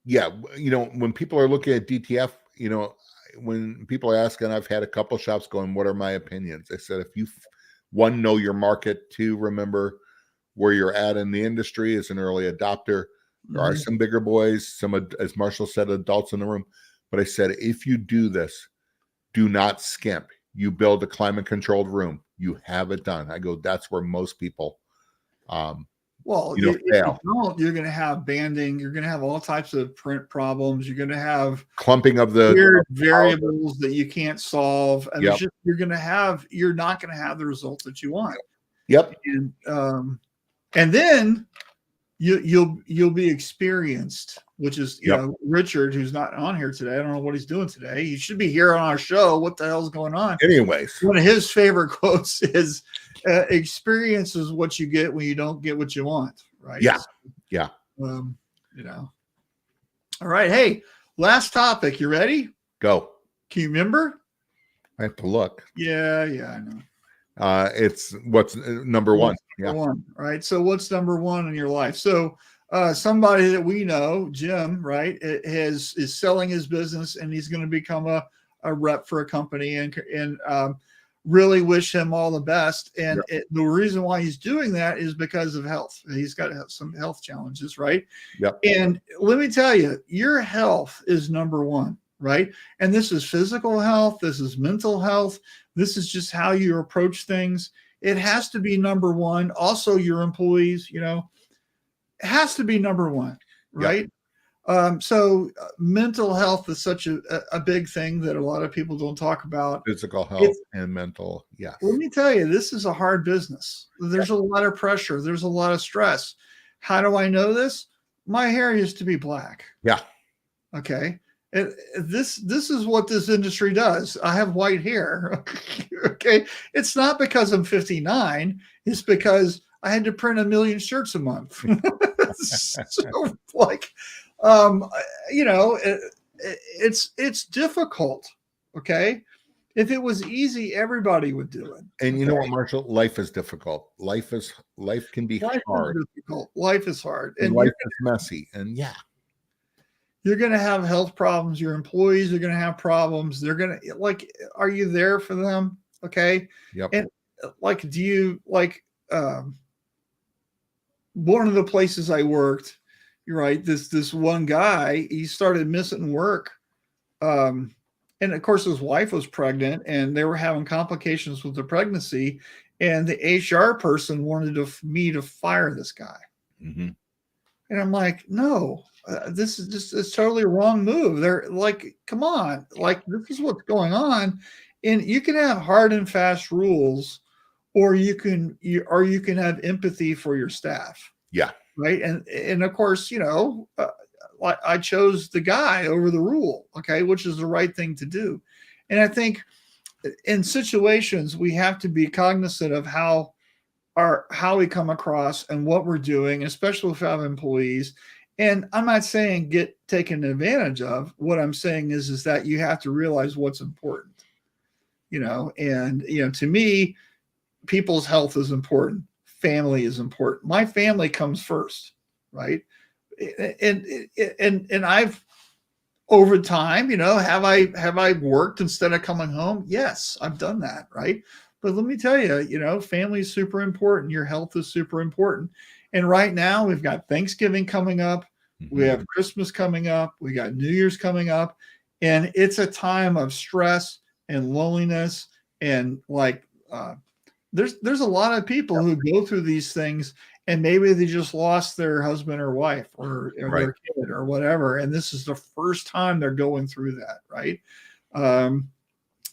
yeah, you know, when people are looking at DTF, you know, when people are asking, I've had a couple shops going, what are my opinions? I said, if you, 1, know your market, 2, remember where you're at in the industry as an early adopter. There are some bigger boys, some, as Marshall said, adults in the room. But I said, if you do this, do not skimp. You build a climate-controlled room. You have it done. I go, that's where most people fail. If you don't, you're going to have banding. You're going to have all types of print problems. You're going to have clumping of the weird variables that you can't solve. And you're not going to have the result that you want. Yep. And then you'll be experienced, which is you know, Richard, who's not on here today. I don't know what he's doing today. He should be here on our show. What the hell's going on? Anyways, one of his favorite quotes is experience is what you get when you don't get what you want. Right. Yeah. Yeah. You know, all right. Hey, last topic. You ready? Go. Can you remember? I have to look. Yeah. I know. It's what's number one. Number one, right? So what's number one in your life? So somebody that we know, Jim, right, is selling his business, and he's going to become a rep for a company, and really wish him all the best. And the reason why he's doing that is because of health. He's got some health challenges, right? Yep. And let me tell you, your health is number one, right? And this is physical health. This is mental health. This is just how you approach things. It has to be number one. Also, your employees, you know, it has to be number one, right? So mental health is such a big thing that a lot of people don't talk about. Physical health and mental, Let me tell you, this is a hard business. There's a lot of pressure. There's a lot of stress. How do I know this? My hair used to be black. Yeah. Okay. This is what this industry does. I have white hair. Okay. It's not because I'm 59. It's because I had to print 1 million shirts a month. So like, you know, it's difficult. Okay. If it was easy, everybody would do it. And you know what, Marshall? Life is difficult. Life can be hard. Life is hard. And life is messy. And you're going to have health problems. Your employees are going to have problems. They're going to like, are you there for them? Okay. Yep. And like, do you like, one of the places I worked, you're right. This one guy, he started missing work. And of course his wife was pregnant, and they were having complications with the pregnancy. And the HR person wanted me to fire this guy. Mm-hmm. And I'm like, no, this is just, it's totally a wrong move. They're like, come on, like this is what's going on. And you can have hard and fast rules, or you can have empathy for your staff. Yeah. Right. And of course, you know, I chose the guy over the rule, okay, which is the right thing to do. And I think in situations we have to be cognizant of how we come across and what we're doing, especially if we have employees. And I'm not saying get taken advantage of. What I'm saying is that you have to realize what's important, and, to me, people's health is important. Family is important. My family comes first, right? And I've, over time, have I worked instead of coming home? Yes, I've done that, right? But let me tell you, family is super important. Your health is super important. And right now we've got Thanksgiving coming up. We have Christmas coming up. We got New Year's coming up. And it's a time of stress and loneliness. And there's a lot of people who go through these things, and maybe they just lost their husband or wife or their kid or whatever. And this is the first time they're going through that, right?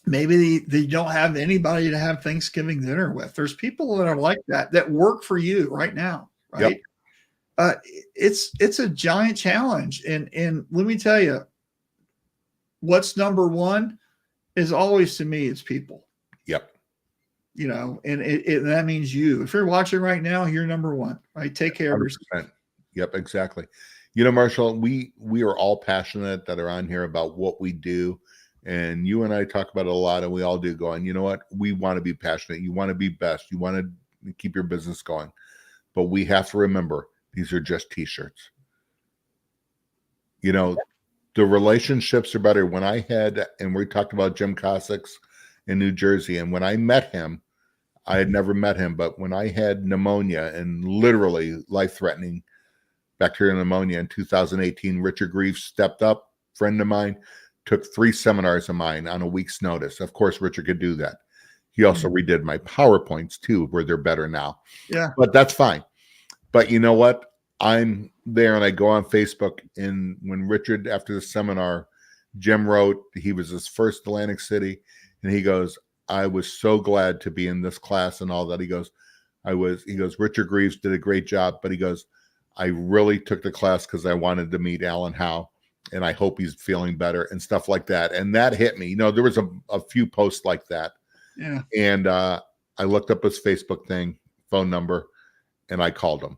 Maybe they don't have anybody to have Thanksgiving dinner with. There's people that are like that work for you right now, right? Yep. It's a giant challenge. And let me tell you, what's number one is always, to me, it's people. Yep. And that means you. If you're watching right now, you're number one, right? Take care 100%. Of yourself. Yep, exactly. Marshall, we are all passionate that are on here about what we do. And you and I talk about it a lot, and we all do, going, you know what? We want to be passionate. You want to be best. You want to keep your business going. But we have to remember, these are just T-shirts. The relationships are better. When and we talked about Jim Cossack's in New Jersey, and when I met him, I had never met him, but when I had pneumonia, and literally life-threatening bacterial pneumonia in 2018, Richard Greaves stepped up, friend of mine, took 3 seminars of mine on a week's notice. Of course, Richard could do that. He also redid my PowerPoints too, where they're better now. Yeah. But that's fine. But you know what? I'm there, and I go on Facebook, and when Richard, after the seminar, Jim wrote, he was his first Atlantic City, and he goes, I was so glad to be in this class and all that. He goes, Richard Greaves did a great job, but he goes, I really took the class because I wanted to meet Alan Howe, and I hope he's feeling better and stuff like that. And that hit me. There was a few posts like that. Yeah. And I looked up his Facebook thing, phone number, and I called him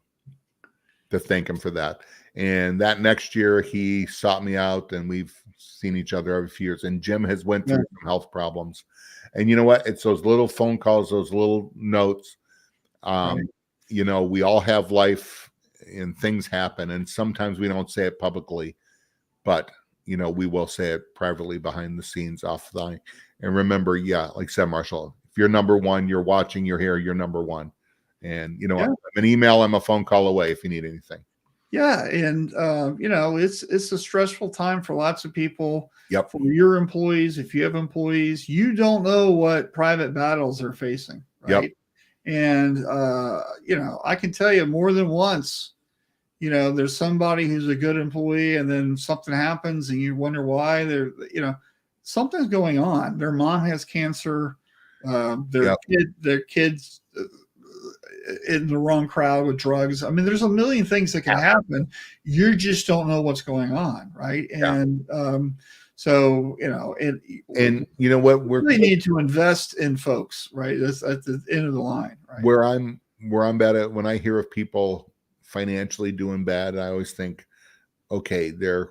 to thank him for that. And that next year he sought me out, and we've seen each other every few years. And Jim has went through some health problems. And you know what? It's those little phone calls, those little notes. We all have life, and things happen. And sometimes we don't say it publicly, but we will say it privately behind the scenes, off the line. And remember, like I said, Marshall, if you're number one, you're watching, you're here, you're number one. And I'm an email, I'm a phone call away if you need anything. Yeah. And, it's a stressful time for lots of people. Yep. For your employees, if you have employees, you don't know what private battles they're facing. Right. Yep. And, I can tell you more than once, there's somebody who's a good employee, and then something happens and you wonder why. Something's going on. Their mom has cancer. Their kids in the wrong crowd with drugs. I mean, there's a million things that can happen. You just don't know what's going on, right? And so you know what, we really need to invest in folks, right? That's at the end of the line, right? Where I'm bad at, when I hear of people financially doing bad, I always think, okay, they're,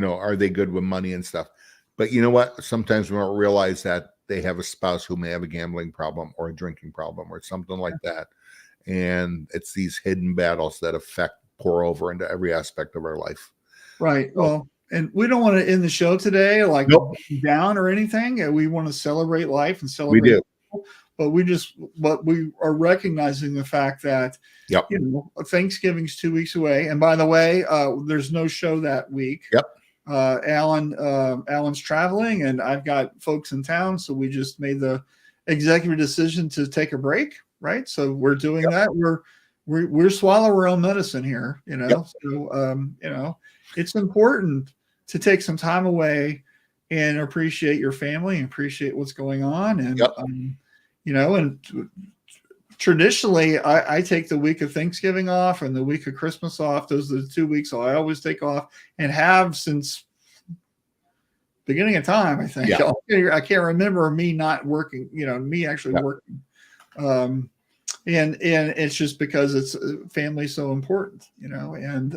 are they good with money and stuff? But you know what? Sometimes we don't realize that they have a spouse who may have a gambling problem or a drinking problem or something like that. And it's these hidden battles that pour over into every aspect of our life. Right. Well, and we don't want to end the show today down or anything. We want to celebrate life and celebrate. We do. People, but we are recognizing the fact that Thanksgiving's 2 weeks away. And by the way, there's no show that week. Yep. Alan's traveling, and I've got folks in town, so we just made the executive decision to take a break, right? So we're doing that. We're swallowing our own medicine here, So it's important to take some time away and appreciate your family and appreciate what's going on, and and traditionally, I take the week of Thanksgiving off and the week of Christmas off. Those are the 2 weeks I always take off and have since beginning of time, I think. Yeah. I can't remember me not working, me actually working. And it's just because it's family so important, and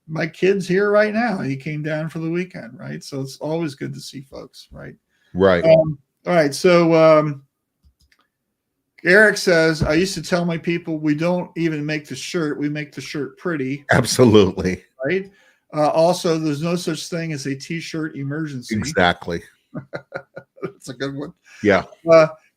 my kid's here right now. He came down for the weekend, right? So it's always good to see folks, right? Right. All right. So Eric says, I used to tell my people, we don't even make the shirt. We make the shirt pretty. Absolutely. Right. Also, there's no such thing as a t-shirt emergency. Exactly. That's a good one. Yeah.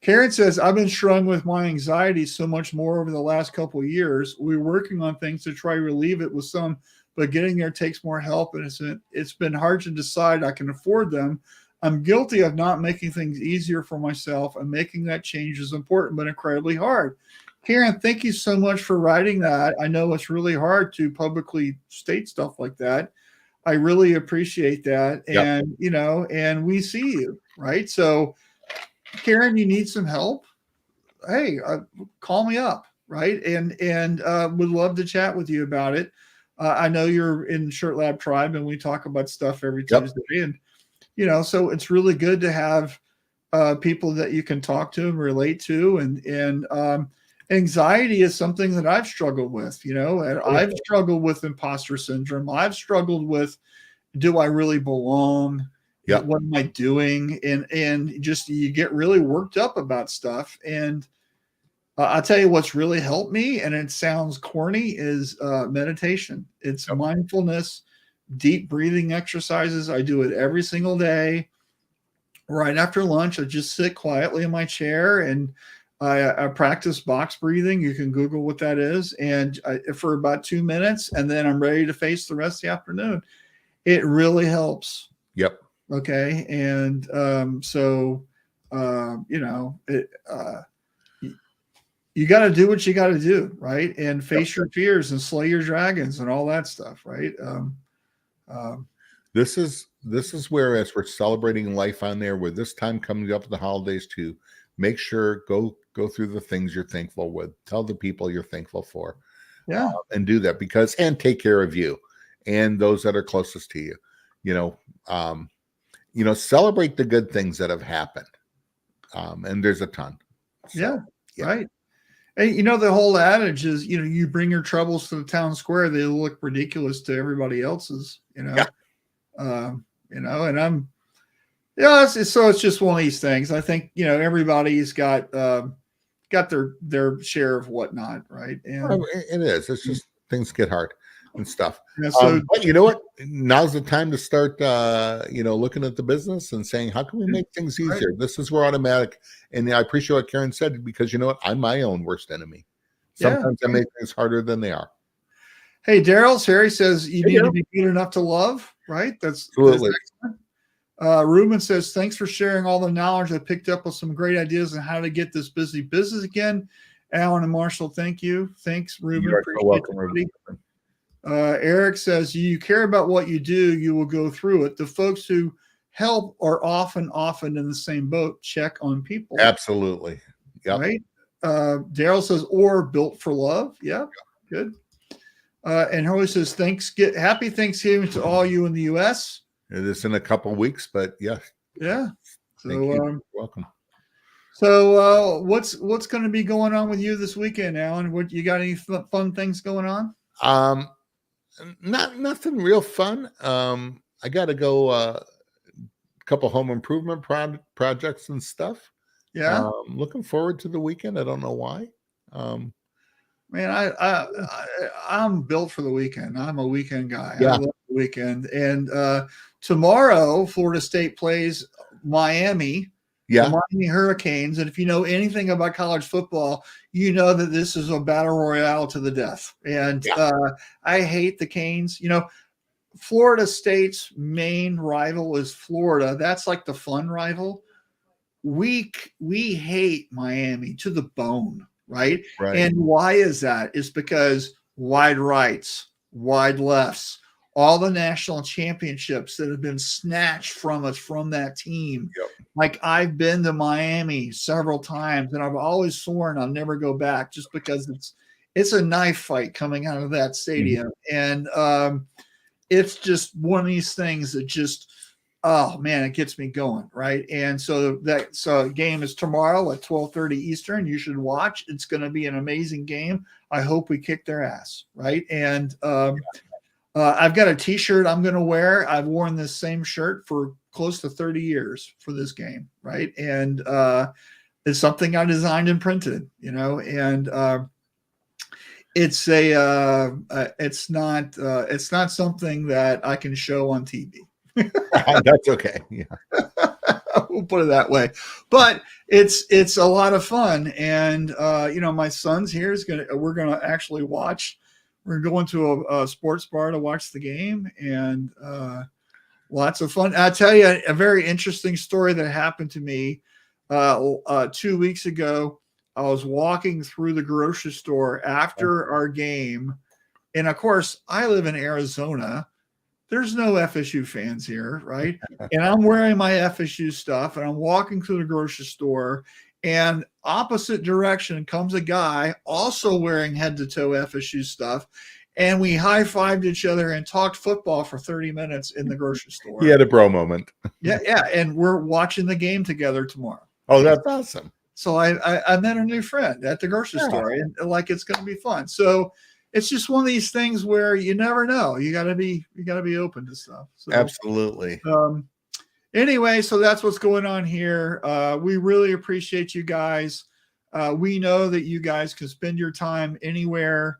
Karen says, I've been struggling with my anxiety so much more over the last couple of years. We're working on things to try to relieve it with some, but getting there takes more help. And it's been hard to decide I can afford them. I'm guilty of not making things easier for myself, and making that change is important, but incredibly hard. Karen, thank you so much for writing that. I know it's really hard to publicly state stuff like that. I really appreciate that. Yep. And, and we see you, right? So, Karen, you need some help? Hey, call me up, right? And would love to chat with you about it. I know you're in Shirt Lab Tribe, and we talk about stuff every Tuesday. And, so it's really good to have people that you can talk to and relate to. And anxiety is something that I've struggled with, and I've struggled with imposter syndrome. I've struggled with, do I really belong? Yep. What am I doing? And just, you get really worked up about stuff. And I'll tell you what's really helped me, and it sounds corny, is meditation. It's mindfulness, deep breathing exercises. I do it every single day. Right after lunch, I just sit quietly in my chair and I practice box breathing. You can Google what that is. And for about 2 minutes, and then I'm ready to face the rest of the afternoon. It really helps. Yep. Okay. And you got to do what you got to do, right? And face your fears and slay your dragons and all that stuff, right? This is where, as we're celebrating life on there, with this time coming up with the holidays too, make sure go through the things you're thankful with. Tell the people you're thankful for. Yeah. And do that, and take care of you and those that are closest to you. Celebrate the good things that have happened. And there's a ton. So, yeah. Right. And the whole adage is, you bring your troubles to the town square, they look ridiculous to everybody else's, Yeah. and I'm, so it's just one of these things. I think, everybody's got their share of whatnot. Right. And it is, it's just, things get hard and stuff. Yeah, so, but you know what? Now's the time to start, looking at the business and saying, how can we make things easier? Right. This is where automatic. And I appreciate what Karen said, because you know what? I'm my own worst enemy. Sometimes I make things harder than they are. Hey, Harry says you need to be good enough to love, right? That's absolutely. Ruben says, thanks for sharing all the knowledge. I picked up with some great ideas on how to get this busy business again. Alan and Marshall, thank you. Thanks, Ruben. You're so welcome, Ruben. Eric says, you care about what you do, you will go through it. The folks who help are often in the same boat. Check on people. Absolutely. Yep. Right. Daryl says, or built for love. Yeah. Good. And Hurley says, happy Thanksgiving to all you in the U.S. It is in a couple of weeks, but yeah. Yeah. So you're welcome. So what's going to be going on with you this weekend, Alan? What, you got any fun things going on? Nothing real fun. I got to go a couple home improvement projects and stuff. Yeah. Looking forward to the weekend. I don't know why. Man, I'm built for the weekend. I'm a weekend guy. Yeah. I love the weekend. And tomorrow, Florida State plays Miami. Yeah. The Miami Hurricanes. And if you know anything about college football, you know that this is a battle royale to the death. And I hate the Canes. Florida State's main rival is Florida. That's like the fun rival. We hate Miami to the bone, right? Right. And why is that? It's because wide rights, wide lefts, all the national championships that have been snatched from us from that team. Yep. Like I've been to Miami several times, and I've always sworn I'll never go back just because it's a knife fight coming out of that stadium. And it's just one of these things that just, oh man, it gets me going. Right. And so the game is tomorrow at 12:30 Eastern. You should watch. It's going to be an amazing game. I hope we kick their ass. Right. And I've got a t-shirt I'm going to wear. I've worn this same shirt for close to 30 years for this game. Right. And it's something I designed and printed, and it's not something that I can show on TV. That's okay. Yeah. We'll put it that way. But it's a lot of fun. And my son's here we're gonna actually watch. We're going to a sports bar to watch the game, and lots of fun. I'll tell you a very interesting story that happened to me 2 weeks ago. I was walking through the grocery store after our game. And of course, I live in Arizona. There's no FSU fans here, right? And I'm wearing my FSU stuff, and I'm walking through the grocery store, and opposite direction comes a guy also wearing head-to-toe FSU stuff, and we high-fived each other and talked football for 30 minutes in the grocery store. He had a bro moment. Yeah, and we're watching the game together tomorrow. Oh, that's awesome. So I met a new friend at the grocery store, and it's going to be fun. So it's just one of these things where you never know. You got to be open to stuff. So, absolutely. Anyway, so that's what's going on here. We really appreciate you guys. We know that you guys can spend your time anywhere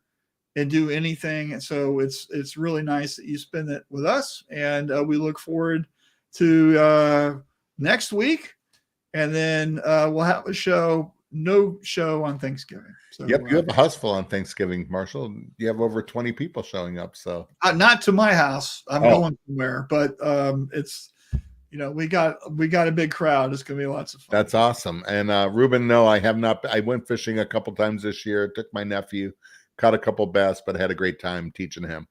and do anything. And so it's really nice that you spend it with us. And we look forward to next week. And then we'll have no show on Thanksgiving. So, yep, you have a house full on Thanksgiving, Marshall. You have over 20 people showing up. So not to my house. I'm going somewhere, but it's we got a big crowd. It's gonna be lots of fun. That's awesome. And Ruben, no, I have not. I went fishing a couple times this year. Took my nephew, caught a couple bass, but I had a great time teaching him.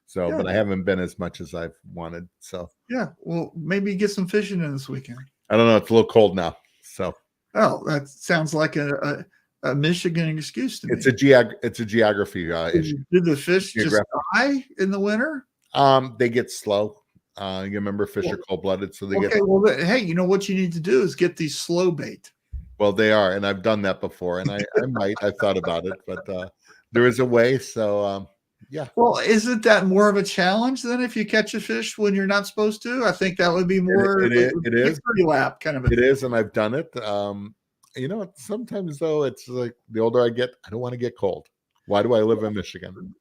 So, but I haven't been as much as I've wanted. So yeah, well, maybe get some fishing in this weekend. I don't know. It's a little cold now. So that sounds like a Michigan excuse to me. It's a geography issue. Did the fish just die in the winter? They get slow. You remember fish are cold-blooded, so they get. Well, hey, what you need to do is get these slow bait. Well, they are, and I've done that before, and I've thought about it, but there is a way. So yeah. Well, isn't that more of a challenge than if you catch a fish when you're not supposed to? I think that would be more. It is victory lap kind of. It is, and I've done it. Sometimes though, it's like the older I get, I don't want to get cold. Why do I live in Michigan?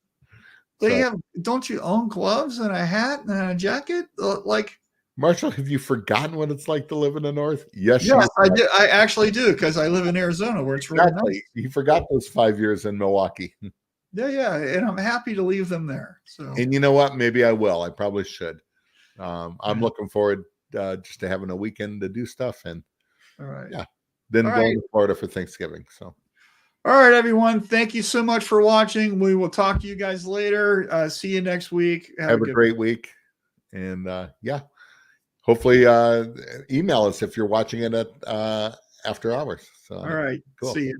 Don't you own gloves and a hat and a jacket? Like Marshall, have you forgotten what it's like to live in the North? Yes, I do. I actually do, because I live in Arizona, where it's really nice. You forgot those 5 years in Milwaukee. Yeah, and I'm happy to leave them there. So, and you know what? Maybe I will. I probably should. I'm looking forward just to having a weekend to do stuff, and all right, yeah, then going to Florida for Thanksgiving. So. All right, everyone. Thank you so much for watching. We will talk to you guys later. See you next week. Have a great week. And hopefully email us if you're watching it at after hours. So, all right. cool. See you.